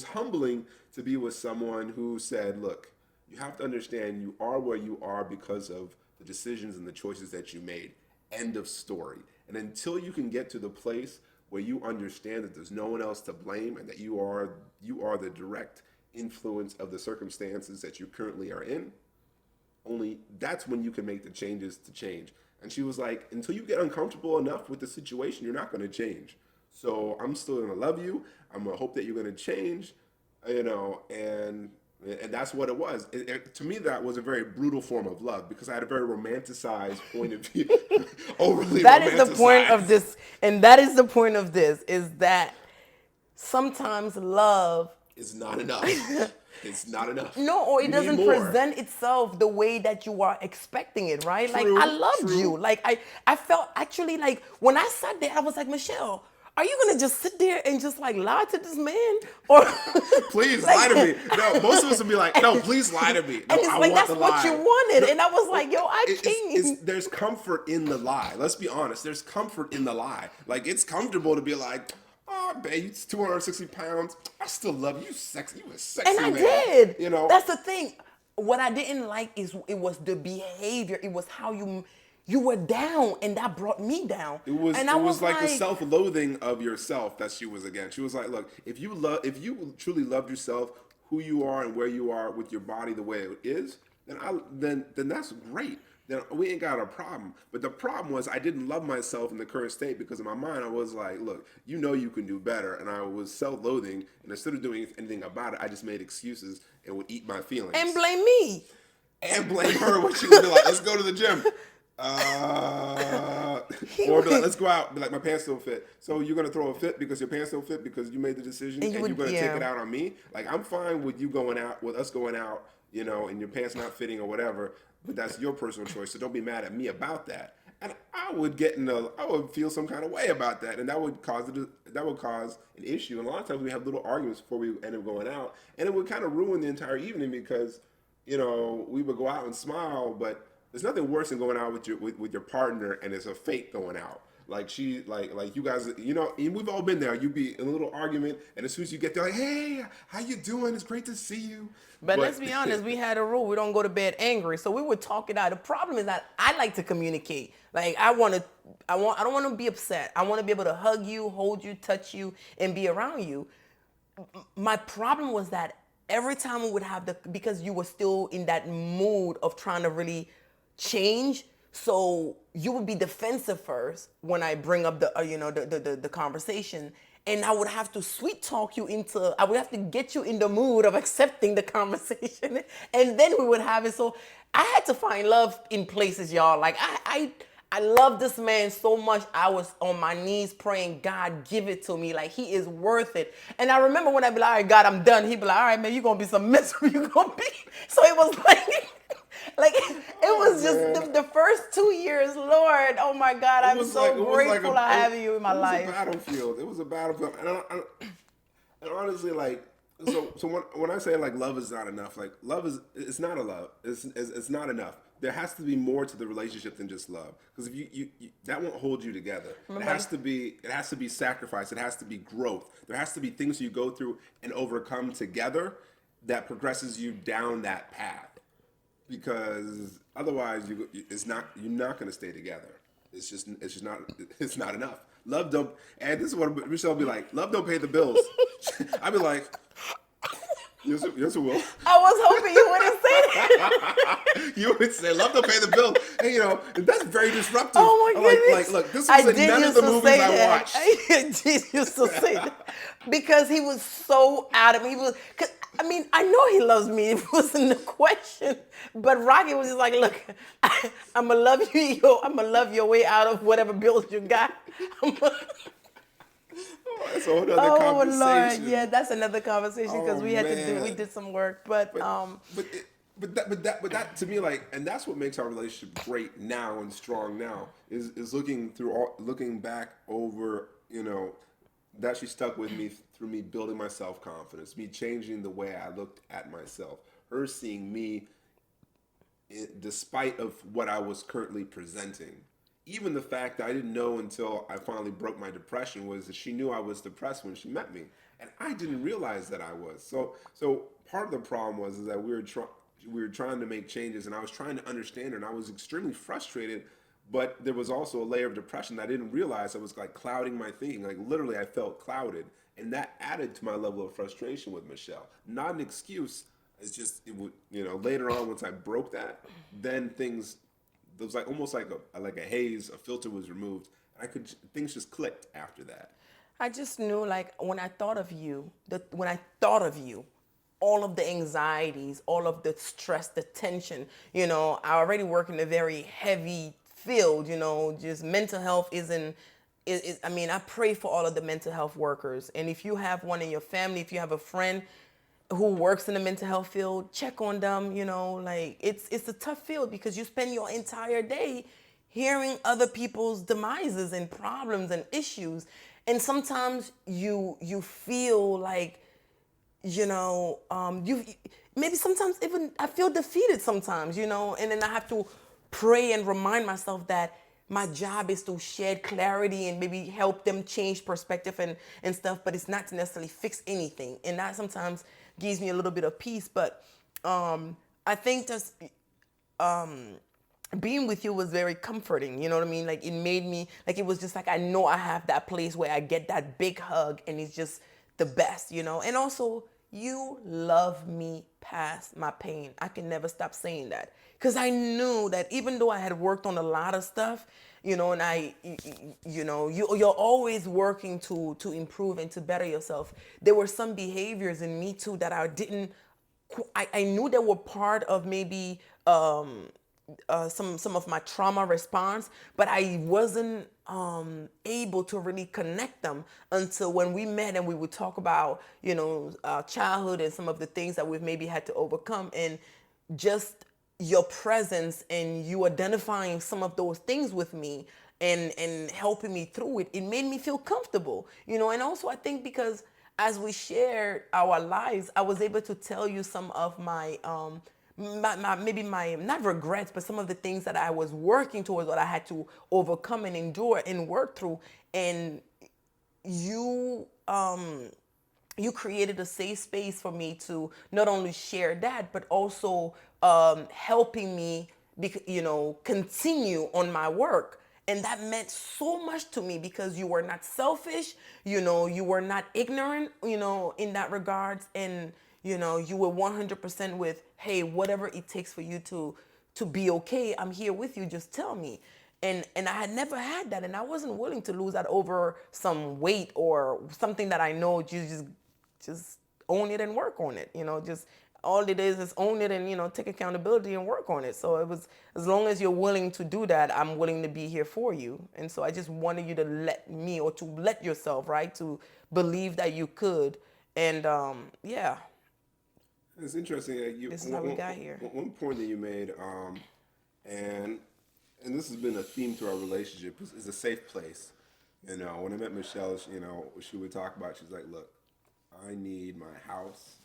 humbling to be with someone who said, look, you have to understand you are where you are because of the decisions and the choices that you made. End of story. And until you can get to the place where you understand that there's no one else to blame and that you are the direct influence of the circumstances that you currently are in, only that's when you can make the changes to change. And she was like, until you get uncomfortable enough with the situation, you're not going to change. So I'm still going to love you. I'm going to hope that you're going to change, and And that's what it was. To me, that was a very brutal form of love because I had a very romanticized point of view, overly That is the point of romanticized. this, and that is the point of this, is that sometimes love, It's not enough. It's not enough. no, or it You need doesn't more. present itself the way that you are expecting it, right? Like I True, loved you. true. Like I felt actually like when I sat there, I was like, Michelle, are you gonna just sit there and just like lie to this man? Or Please lie like to me. No, most of us would be like, no, please lie to me. and No, it's I like want that's the what you lie. wanted. No, And I was like, yo, I can't. there's comfort in the lie. Let's be honest. There's comfort in the lie. Like, it's comfortable to be like, oh, babe, it's 260 pounds. I still love you. Sexy. You a And sexy I man. did. You know? That's the thing. What I didn't like is it was the behavior. It was how you were down, and that brought me down. And I It was was like the like, self-loathing of yourself that she was against. She was like, look, if you truly loved yourself, who you are and where you are with your body the way it is, then that's great. Then we ain't got a problem. But the problem was I didn't love myself in the current state because in my mind I was like, look, you know you can do better, and I was self-loathing, and instead of doing anything about it, I just made excuses and would eat my and feelings blame me. and blame her when she would be like, let's go to the gym. Uh, He or be like, would, let's go out. Be like, my pants don't fit. So you're gonna throw a fit because your pants don't fit because you made the decision, and and you you're would, gonna take yeah. it out on me. Like, I'm fine with you going out, with us going out, and your pants not fitting or whatever. But that's your personal choice. So don't be mad at me about that. And I would feel some kind of way about that, and that would cause an issue. And a lot of times we have little arguments before we end up going out, and it would kind of ruin the entire evening because we would go out and smile, but there's nothing worse than going out with your partner and it's a fake going out. Like you guys, and we've all been there. You be in a little argument, and as soon as you get there, like, hey, how you doing? It's great to see you. But let's But be honest, we had a rule. We don't go to bed angry. So we would talk it out. The problem is that I like to communicate. Like I don't want to be upset. I want to be able to hug you, hold you, touch you, and be around you. My problem was that every time we would have because you were still in that mood of trying to really change, so you would be defensive first when I bring up the conversation, and I would have to sweet talk you into, I would have to get you in the mood of accepting the conversation, and then we would have it. So I had to find love in places, y'all. Like I love this man so much. I was on my knees praying, God, give it to me. Like, he is worth it. And I remember when I'd be like, all right, God, I'm done. He'd be like, all right, man, you're going to be some misery. You're going to be. So it was like, it was just man, the first 2 years, Lord. Oh my God, I'm so it was like grateful I have you in my it was a life. battlefield. It was a battlefield, and honestly, like, so when I say like love is not enough, like love is, it's not a love. It's not enough. There has to be more to the relationship than just love, because if you that won't hold you together. Remember, It has to be sacrifice. It has to be growth. There has to be things you go through and overcome together that progresses you down that path, because otherwise you're not going to stay together. It's just not, it's not enough. Love don't, and this is what Michelle be like, love don't pay the bills. I'd be like, yes it will. I was hoping you wouldn't say that. You would say love don't pay the bills, and and that's very disruptive. Oh my goodness. Look, this I was in did none of used the to movies say I that. watched. I did used to say that because he was so adamant. He was, cause I mean, I know he loves me. It wasn't the question, but Rocky was just like, look, I'm gonna love you. I'm gonna love your way out of whatever bills you got. Oh, that's a whole other Oh conversation. Lord, yeah, that's another conversation because Oh we man. did some work, but But that to me, like, and that's what makes our relationship great now and strong now, is looking back over, that she stuck with me through me building my self confidence, me changing the way I looked at myself, her seeing me despite of what I was currently presenting. Even the fact that I didn't know until I finally broke my depression was that she knew I was depressed when she met me, and I didn't realize that I was. So part of the problem was is that we were trying to make changes, and I was trying to understand her, and I was extremely frustrated. But there was also a layer of depression that I didn't realize that was like clouding my thinking. Like, literally, I felt clouded, and that added to my level of frustration with Michelle. Not an excuse. It's just it would later on, once I broke that, then things, there was like almost like a haze, a filter was removed, and things just clicked after that. I just knew, like, when I thought of you, when I thought of you, all of the anxieties, all of the stress, the tension. I already work in a very heavy field. Just mental health isn't. I mean, I pray for all of the mental health workers, and if you have one in your family, if you have a friend who works in the mental health field, check on them. Like it's a tough field because you spend your entire day hearing other people's demises and problems and issues, and sometimes you feel like you maybe sometimes even I feel defeated sometimes, and then I have to pray and remind myself that my job is to shed clarity and maybe help them change perspective and stuff, but it's not to necessarily fix anything. And that sometimes gives me a little bit of peace. But I think just being with you was very comforting. You know what I mean? Like it made me like it was just like I know I have that place where I get that big hug and it's just the best. And also you love me past my pain. I can never stop saying that because I knew that even though I had worked on a lot of stuff, and you're always working to improve and to better yourself. There were some behaviors in me too that I knew they were part of maybe some of my trauma response, but I wasn't able to really connect them until when we met and we would talk about childhood and some of the things that we've maybe had to overcome, and just your presence and you identifying some of those things with me and helping me through it made me feel comfortable. And also I think because as we shared our lives, I was able to tell you some of maybe my not regrets, but some of the things that I was working towards, what I had to overcome and endure and work through. And you you created a safe space for me to not only share that, but also helping me, continue on my work. And that meant so much to me because you were not selfish, you were not ignorant, in that regards. And, you were 100% with, hey, whatever it takes for you to be okay, I'm here with you, just tell me. And I had never had that, and I wasn't willing to lose that over some weight or something that I know you just own it and work on it. Just all it is own it and take accountability and work on it. So it was, as long as you're willing to do that, I'm willing to be here for you. And so I just wanted you to let me, or to let yourself, right, to believe that you could. And yeah, It's interesting. this is how we got here. One point that you made, and this has been a theme to our relationship, is a safe place. When I met Michelle, she would talk about. She's like, "Look, I need my house,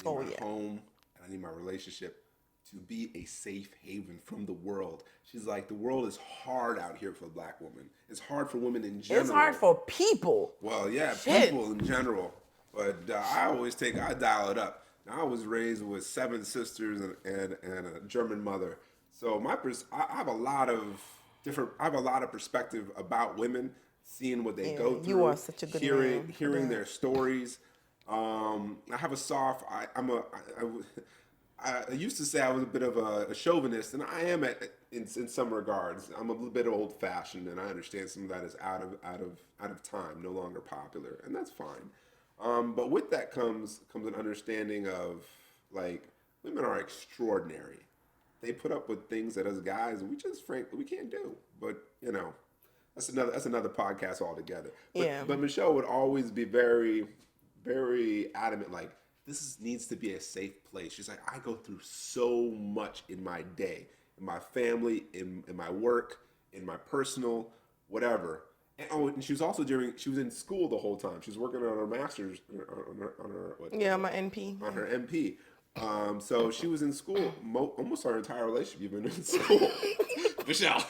I need my home, and I need my relationship to be a safe haven from the world." She's like, "The world is hard out here for a black woman. It's hard for women in general. It's hard for people." Well, yeah, Shit. people in general. But I dial it up. Now, I was raised with 7 sisters and a German mother. So I have a lot of I have a lot of perspective about women, seeing what they go through. You are such a good man. Hearing their stories. I have a soft. I used to say I was a bit of a chauvinist, and I am in some regards. I'm a little bit old fashioned, and I understand some of that is out of time, no longer popular, and that's fine. But with that comes an understanding of, like, women are extraordinary. They put up with things that us guys we can't do. But that's another podcast altogether. But Michelle would always be very, very adamant, like, needs to be a safe place. She's like, I go through so much in my day, in my family, in my work, in my personal, whatever. And she was also she was in school the whole time. She was working on her master's, my NP. On her MP. So she was in school almost our entire relationship. You've been in school. Michelle.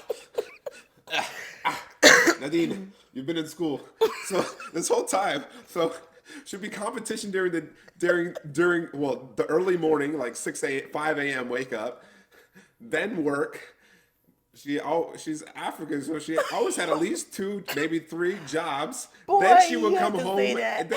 Nadine, you've been in school. So this whole time. So should be competition during the early morning, like 5 a.m. wake up, then work. She's African, so she always had at least 2, maybe 3 jobs. Boy, then she would come to home. say that.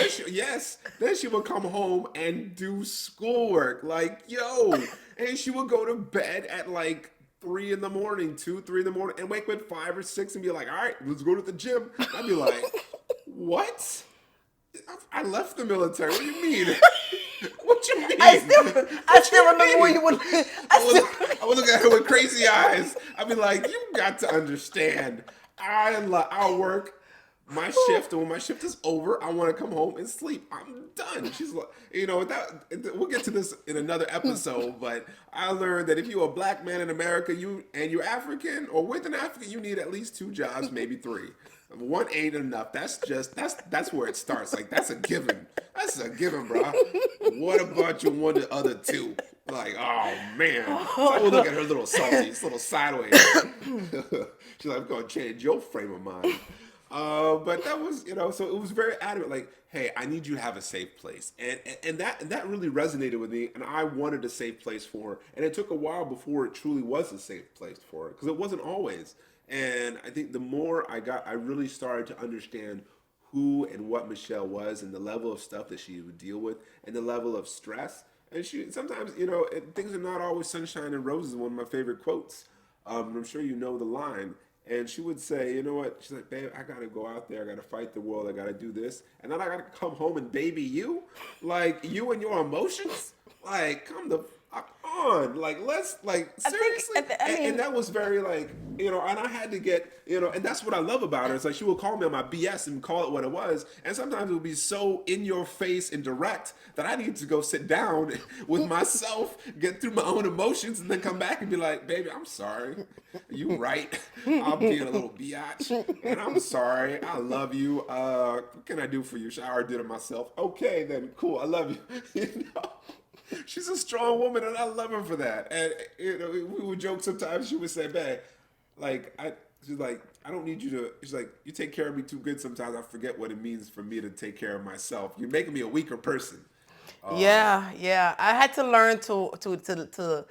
Then she would come home and do schoolwork. Like, yo, and she would go to bed at like 3 in the morning, 2, 3 in the morning, and wake up at 5 or 6 and be like, all right, let's go to the gym. I'd be like, what? I left the military. What do you mean? What you I mean? still, I What still you remember when mean? you would. I I would, still. I would look at her with crazy eyes. I'd be like, "You got to understand. I'll work my shift, and when my shift is over, I want to come home and sleep. I'm done." She's like, we'll get to this in another episode, but I learned that if you're a black man in America, you're African or with an African, you need at least two jobs, maybe three. One ain't enough. That's where it starts. Like that's a given. That's a given, bro. What about you one the other two? Like, oh man. So I would look at her a little salty, just a little sideways. She's like, I'm gonna change your frame of mind. But that was, so it was very adamant. Like, hey, I need you to have a safe place, and that really resonated with me. And I wanted a safe place for her, and it took a while before it truly was a safe place for her because it wasn't always. And I think the more I really started to understand who and what Michelle was, and the level of stuff that she would deal with, and the level of stress. And she sometimes, things are not always sunshine and roses. One of my favorite quotes. I'm sure you know the line. And she would say, you know what? She's like, babe, I gotta go out there. I gotta fight the world. I gotta do this, and then I gotta come home and baby you, like you and your emotions. Like, come the fuck on. Like, let's like I think. seriously. I And mean, that was very like, and I had to get, and that's what I love about her. It's like she would call me on my BS and call it what it was. And sometimes it would be so in your face and direct that I needed to go sit down with myself, get through my own emotions, and then come back and be like, baby, I'm sorry. You right. I'm being a little biatch. And I'm sorry. I love you. What can I do for you? I already did it myself. Okay, then cool. I love you. you know? She's a strong woman, and I love her for that. And we would joke sometimes. She would say, "Man, she's like, I don't need you to." She's like, "You take care of me too good. Sometimes I forget what it means for me to take care of myself. You're making me a weaker person." yeah, yeah. I had to learn to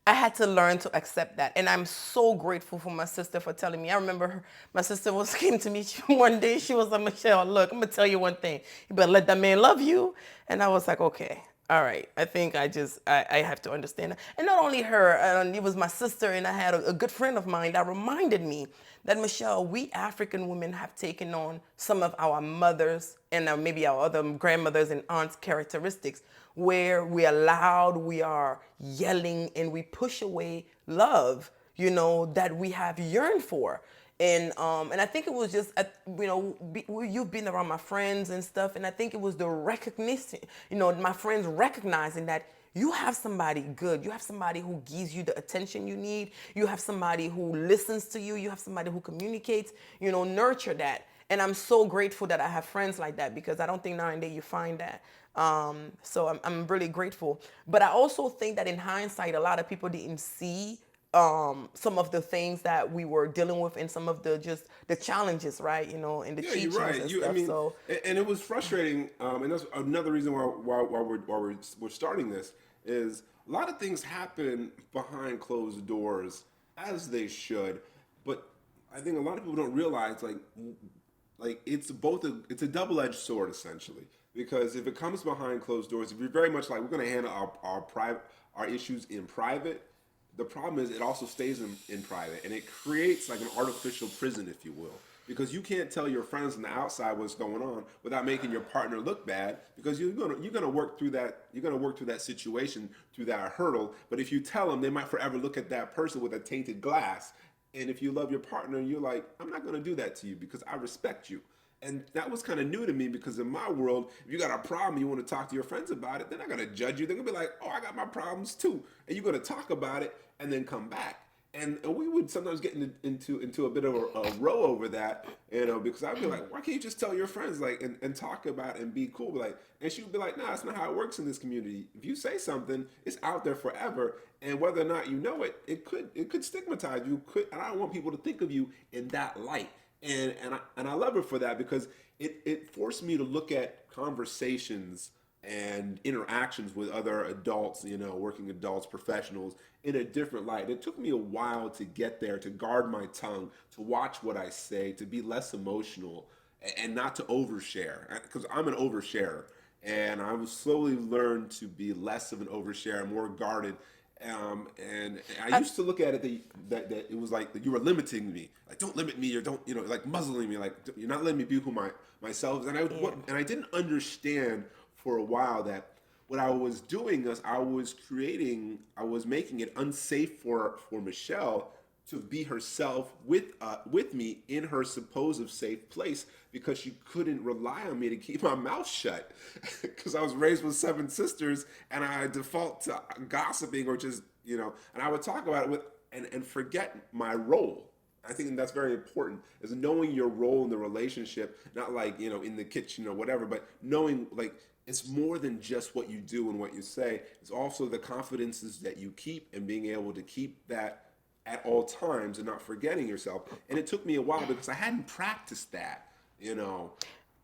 I had to learn to accept that. And I'm so grateful for my sister for telling me. I remember my sister was came to me one day. She was like, Michelle, look, I'm gonna tell you one thing. You better let that man love you. And I was like, okay, all right. I think I have to understand that. And not only her, it was my sister, and I had a good friend of mine that reminded me that, Michelle, we African women have taken on some of our mothers and maybe our other grandmothers and aunts characteristics, where we are loud, we are yelling, and we push away love, that we have yearned for. And I think it was just, you've been around my friends and stuff, and I think it was the recognition, my friends recognizing that you have somebody good. You have somebody who gives you the attention you need. You have somebody who listens to you. You have somebody who communicates, nurture that. And I'm so grateful that I have friends like that, because I don't think nowadays you find that. So I'm really grateful. But I also think that in hindsight, a lot of people didn't see some of the things that we were dealing with, and some of the challenges, right? And the Yeah, you're teachings right. and I stuff. mean, So and it was frustrating, and that's another reason why we're starting this is a lot of things happen behind closed doors as they should, but I think a lot of people don't realize like it's a double edged sword essentially, because if it comes behind closed doors, if you're very much like we're going to handle our issues in private, the problem is it also stays in private, and it creates like an artificial prison, if you will, because you can't tell your friends on the outside what's going on without making your partner look bad, because you're gonna work through that situation, through that hurdle. But if you tell them, they might forever look at that person with a tainted glass. And if you love your partner, you're like, I'm not gonna do that to you because I respect you. And that was kind of new to me, because in my world, if you got a problem, you want to talk to your friends about it, they're not going to judge you. They're going to be like, oh, I got my problems too. And you're going to talk about it and then come back. And we would sometimes get into a bit of a row over that, because I'd be like, why can't you just tell your friends, like, and talk about it and be cool? Like, and she would be like, nah, that's not how it works in this community. If you say something, it's out there forever. And whether or not you know it, it could stigmatize you. And I don't want people to think of you in that light. And I love her for that, because it forced me to look at conversations and interactions with other adults, working adults, professionals, in a different light. It took me a while to get there, to guard my tongue, to watch what I say, to be less emotional, and not to overshare, because I'm an oversharer. And I was slowly learned to be less of an overshare, more guarded. And I I, used to look at it that it was like that you were limiting me, like don't limit me, or don't, like muzzling me, like you're not letting me be who myself is. And yeah. I didn't understand for a while that what I was doing is I was making it unsafe for Michelle to be herself with me in her supposed safe place because she couldn't rely on me to keep my mouth shut because I was raised with seven sisters and I default to gossiping or just and I would talk about it with and forget my role. I think that's very important is knowing your role in the relationship, not like, in the kitchen or whatever, but knowing like it's more than just what you do and what you say. It's also the confidences that you keep and being able to keep that at all times and not forgetting yourself. And it took me a while because I hadn't practiced that.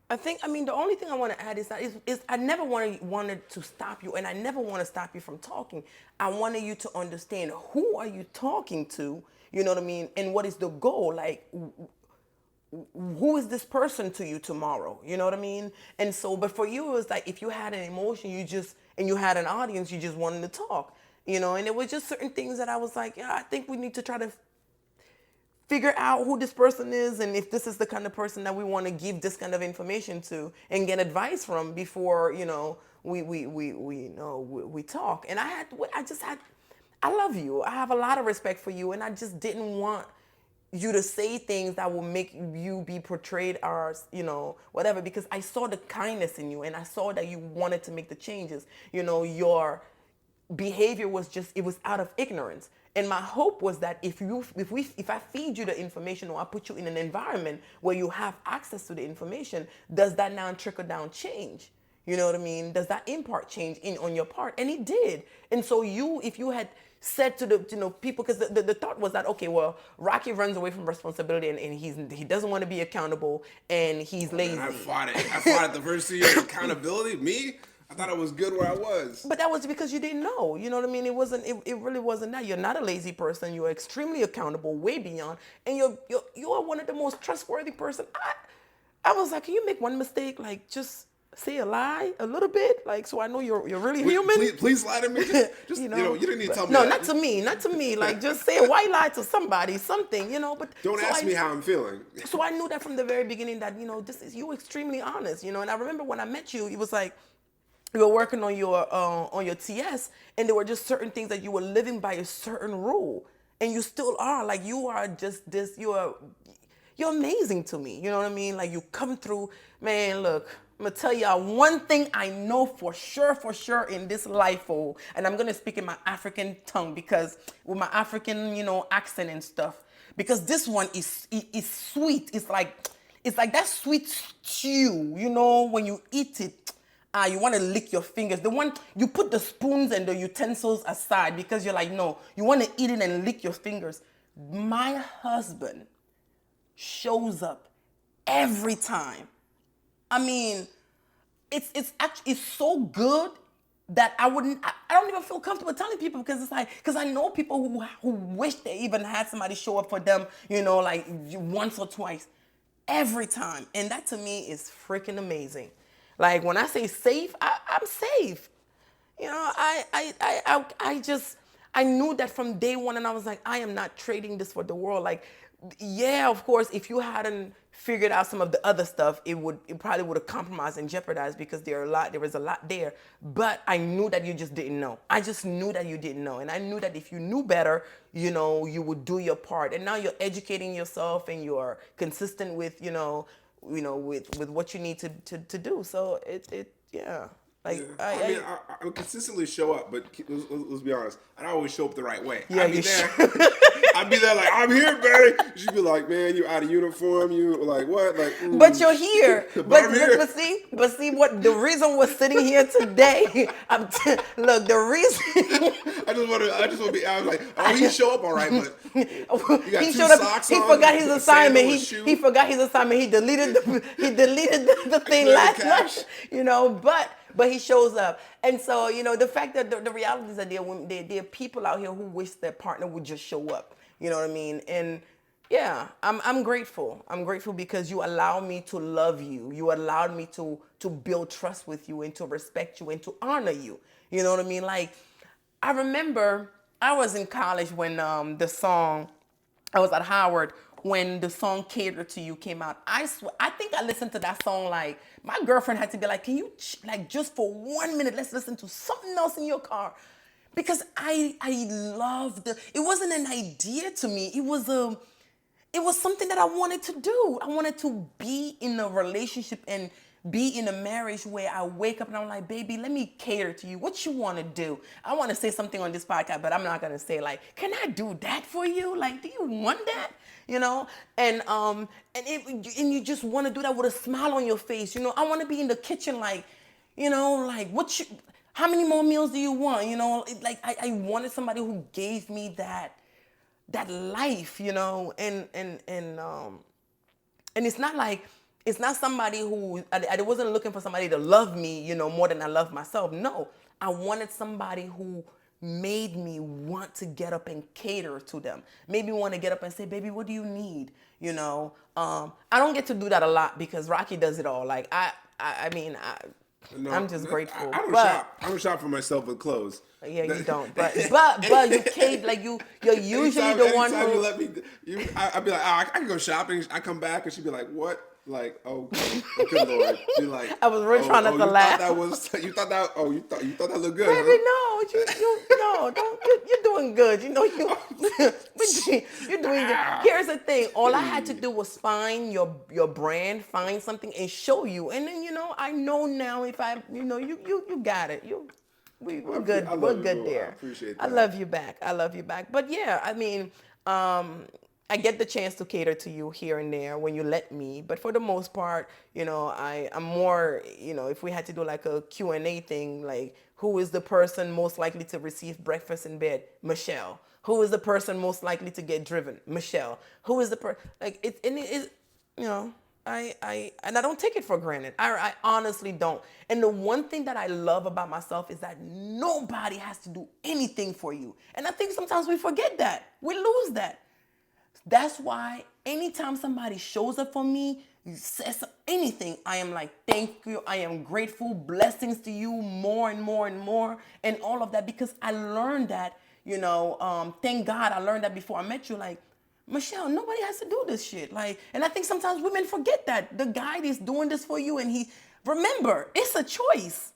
I mean, the only thing I want to add is that I never wanted to stop you, and I never want to stop you from talking. I wanted you to understand who are you talking to, you know what I mean, and what is the goal. Like, who is this person to you tomorrow? You know what I mean? And so, but for you, it was like if you had an emotion, and you had an audience, you just wanted to talk, and it was just certain things that I was like, yeah, I think we need to try to figure out who this person is and if this is the kind of person that we want to give this kind of information to and get advice from before we talk. And I love you. I have a lot of respect for you, and I just didn't want you to say things that will make you be portrayed as whatever, because I saw the kindness in you and I saw that you wanted to make the changes. Your behavior was just, it was out of ignorance. And my hope was that if I feed you the information or I put you in an environment where you have access to the information, does that now trickle down change? You know what I mean? Does that impart change on your part? And it did. And so if you had said to the people, because the thought was that, okay, well, Rocky runs away from responsibility and he doesn't want to be accountable and he's lazy. Man, I fought it the first 2 years. Accountability, me. I thought I was good where I was. But that was because you didn't know. You know what I mean? It wasn't. It really wasn't that. You're not a lazy person. You're extremely accountable, way beyond. And you are one of the most trustworthy person. I was like, can you make one mistake? Like just say a lie a little bit, like so I know you're really human. Please lie to me. Just you didn't need to tell me. No, that. not to me. Like just say a white lie to somebody, something. But don't ask me how I'm feeling. So I knew that from the very beginning that you were extremely honest. And I remember when I met you, it was like, you were working on your TS, and there were just certain things that you were living by a certain rule, and you still are. Like you are just this. You're amazing to me. You know what I mean? Like you come through, man. Look, I'm gonna tell y'all one thing I know for sure in this life, and I'm gonna speak in my African tongue because with my African, accent and stuff. Because this one is sweet. It's like that sweet stew. When you eat it. You want to lick your fingers. The one you put the spoons and the utensils aside because you're like, no, you want to eat it and lick your fingers. My husband shows up every time. I mean, it's so good that I don't even feel comfortable telling people because because I know people who wish they even had somebody show up for them, like once or twice, every time. And that to me is freaking amazing. Like when I say safe, I'm safe. I knew that from day one, and I was like, I am not trading this for the world. Like, yeah, of course, if you hadn't figured out some of the other stuff, it probably would have compromised and jeopardized because there was a lot there. But I knew that you just didn't know. I just knew that you didn't know, and I knew that if you knew better, you would do your part. And now you're educating yourself, and you're consistent with with what you need to do. So yeah. Like yeah. I would consistently show up, but let's be honest, I don't always show up the right way. Yeah, I'd be there. I'd be there like, I'm here, Barry. She'd be like, man, you out of uniform. You like what? Like, but you're here. but I'm here. But see what the reason we're sitting here today. Look, the reason. I just want to be. I was like, oh, he show up all right, but you got he two showed up. socks He on, forgot his assignment. He forgot. forgot his assignment. He deleted the thing last night. But he shows up. And so, the fact that the reality is that there are people out here who wish their partner would just show up. You know what I mean? And yeah, I'm grateful. I'm grateful because you allow me to love you. You allowed me to build trust with you and to respect you and to honor you. You know what I mean? Like, I remember I was in college when the song, I was at Howard when the song "Cater to You" came out. I swear, I think I listened to that song like my girlfriend had to be like, "Can you like just for 1 minute, let's listen to something else in your car," because I loved the. It wasn't an idea to me. It was something that I wanted to do. I wanted to be in a relationship and be in a marriage where I wake up and I'm like, baby, let me cater to you. What you want to do? I want to say something on this podcast, but I'm not gonna say like, can I do that for you? Like, do you want that? You know, and you just want to do that with a smile on your face. You know, I want to be in the kitchen like, you know, like how many more meals do you want? You know, like I wanted somebody who gave me that life, you know, and it's not like it's not somebody who I wasn't looking for somebody to love me, you know, more than I love myself. No, I wanted somebody who made me want to get up and cater to them. Made me want to get up and say, baby, what do you need? You know, I don't get to do that a lot because Rocky does it all. Like I mean, No, I'm just grateful, I don't but. shop. I don't shop for myself with clothes. Yeah, you don't, but you can't like you're usually the one anytime you who. let me, I'd be like, I can go shopping. I come back and she'd be like, what? Like, oh, good lord. Be like, I was really trying not to you laugh. thought that was, you thought that, oh, you thought that looked good, Baby, huh? no, no, don't. You're doing good. You know you're doing good. Here's the thing. All I had to do was find your brand, find something, and show you. And then I know now if I you got it. We're good. I We're love you, good boo. I there. appreciate I that. love you back. I love you back. But yeah, I mean, I get the chance to cater to you here and there when you let me, but for the most part, I'm more, if we had to do like a Q&A thing, like who is the person most likely to receive breakfast in bed? Michelle. Who is the person most likely to get driven? Michelle. Who is the like it is, you know, and I don't take it for granted. I honestly don't. And the one thing that I love about myself is that nobody has to do anything for you. And I think sometimes we forget that. We lose that. That's why anytime somebody shows up for me, says anything, I am like, thank you. I am grateful. Blessings to you more and more and more, and all of that because I learned that. Thank God I learned that before I met you. Like, Michelle, nobody has to do this shit. Like, and I think sometimes women forget that the guy is doing this for you, and remember, it's a choice.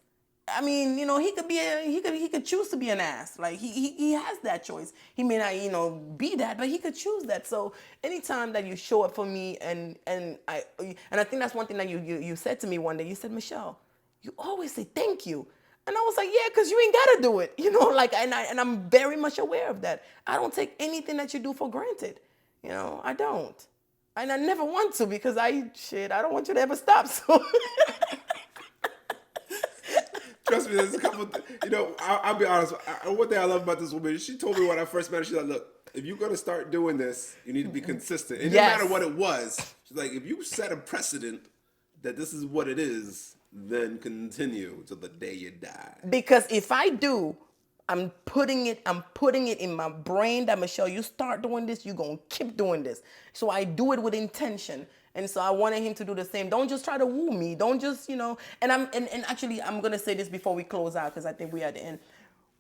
I mean, he could he could choose to be an ass. Like he has that choice. He may not, be that, but he could choose that. So anytime that you show up for me and I think that's one thing that you said to me one day. You said, Michelle, you always say thank you. And I was like, yeah, because you ain't gotta do it. Like and I'm very much aware of that. I don't take anything that you do for granted. I don't. And I never want to because I don't want you to ever stop. So Trust me, there's a couple. I'll be honest. One thing I love about this woman, she told me when I first met her, she's like, "Look, if you're gonna start doing this, you need to be consistent. It didn't Yes. matter what it was. She's like, if you set a precedent that this is what it is, then continue till the day you die." Because if I do, I'm putting it in my brain that Michelle, you start doing this, you're gonna keep doing this. So I do it with intention. And so I wanted him to do the same. Don't just try to woo me. Don't just, and actually I'm gonna say this before we close out because I think we're at the end.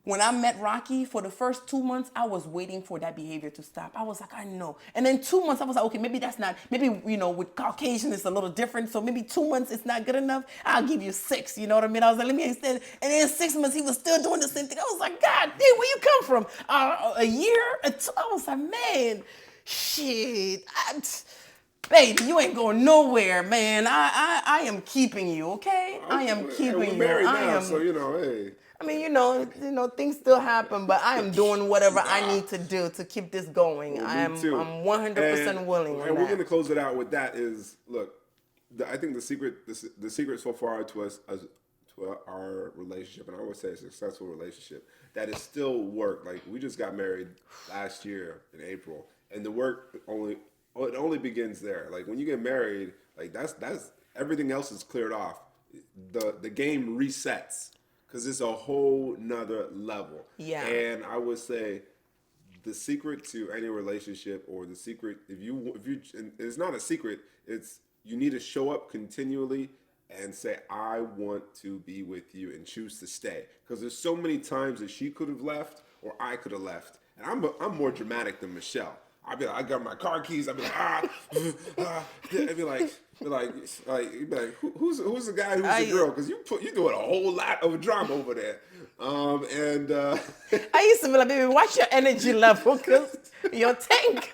When I met Rocky for the first 2 months, I was waiting for that behavior to stop. I was like, I know. And then 2 months, I was like, okay, maybe that's not, maybe, with Caucasian, it's a little different. So maybe 2 months is not good enough. I'll give you 6. You know what I mean? I was like, let me extend. And then 6 months, he was still doing the same thing. I was like, God damn, where you come from? A year? I was like, man, shit. Baby, you ain't going nowhere, man. I am keeping you, okay? I am keeping We're you. married I now, am. so hey. I mean, things still happen, but I am doing whatever I Nah. need to do to keep this going. Well, me I'm too. I'm 100% willing on And we're that. gonna close it out with that. Is look, I think the secret so far to us to our relationship, and I always say a successful relationship, that is still work. Like we just got married last year in April, and the work only begins there. Like when you get married, like that's everything else is cleared off. The game resets because it's a whole nother level. Yeah. And I would say the secret to any relationship, or the secret if you and it's not a secret, it's you need to show up continually and say, I want to be with you, and choose to stay, because there's so many times that she could have left or I could have left, and I'm more dramatic than Michelle. I'd be like, I got my car keys. I'd be like, I'd you'd be like, who's the guy, who's the girl? Because you doing a whole lot of drama over there. And I used to be like, baby, watch your energy level, cause your tank.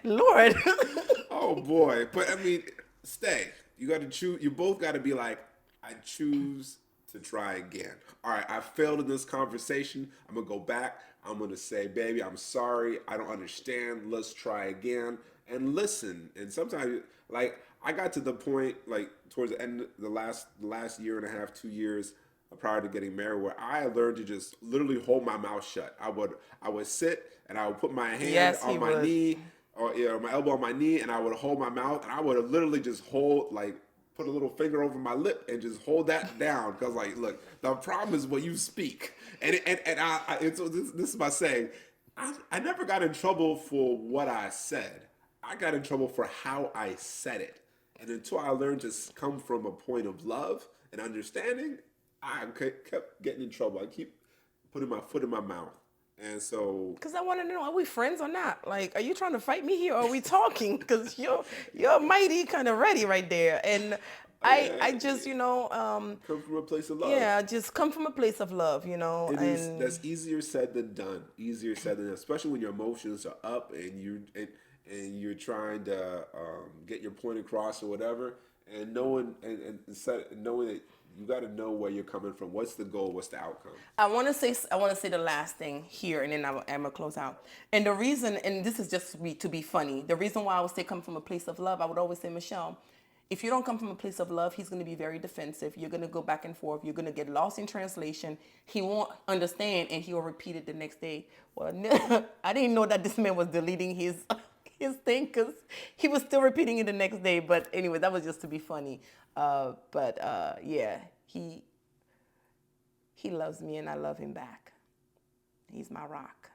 Lord. oh boy, but I mean, stay. You got to choose. You both got to be like, I choose to try again. All right, I failed in this conversation. I'm gonna go back. I'm gonna say, baby, I'm sorry. I don't understand. Let's try again and listen. And sometimes, like, I got to the point, like, towards the end, the last year and a half, 2 years prior to getting married, where I learned to just literally hold my mouth shut. I would sit and I would put my hand Yes, he on my would. knee, or my elbow on my knee, and I would hold my mouth, and I would literally just hold, like, put a little finger over my lip and just hold that down, because, like, look, the problem is when you speak, and so this is my saying, I never got in trouble for what I said. I got in trouble for how I said it, and until I learned to come from a point of love and understanding, I kept getting in trouble. I keep putting my foot in my mouth, and so Because I want to know, are we friends or not? Like, are you trying to fight me here, or are we talking? Because you're mighty kind of ready right there. And I just, come from a place of love. yeah, just come from a place of love, That's and easier said than done. Easier said than done, especially when your emotions are up and you're trying to get your point across or whatever. And knowing knowing that you got to know where you're coming from. What's the goal? What's the outcome? I want to say the last thing here, and then I'm gonna close out. And the reason, and this is just to be funny, the reason why I would say come from a place of love, I would always say, Michelle, if you don't come from a place of love, he's going to be very defensive. You're going to go back and forth. You're going to get lost in translation. He won't understand, and he'll repeat it the next day. Well, I didn't know that this man was deleting his his thing, because he was still repeating it the next day. But anyway, that was just to be funny. Yeah, he loves me, and I love him back. He's my rock.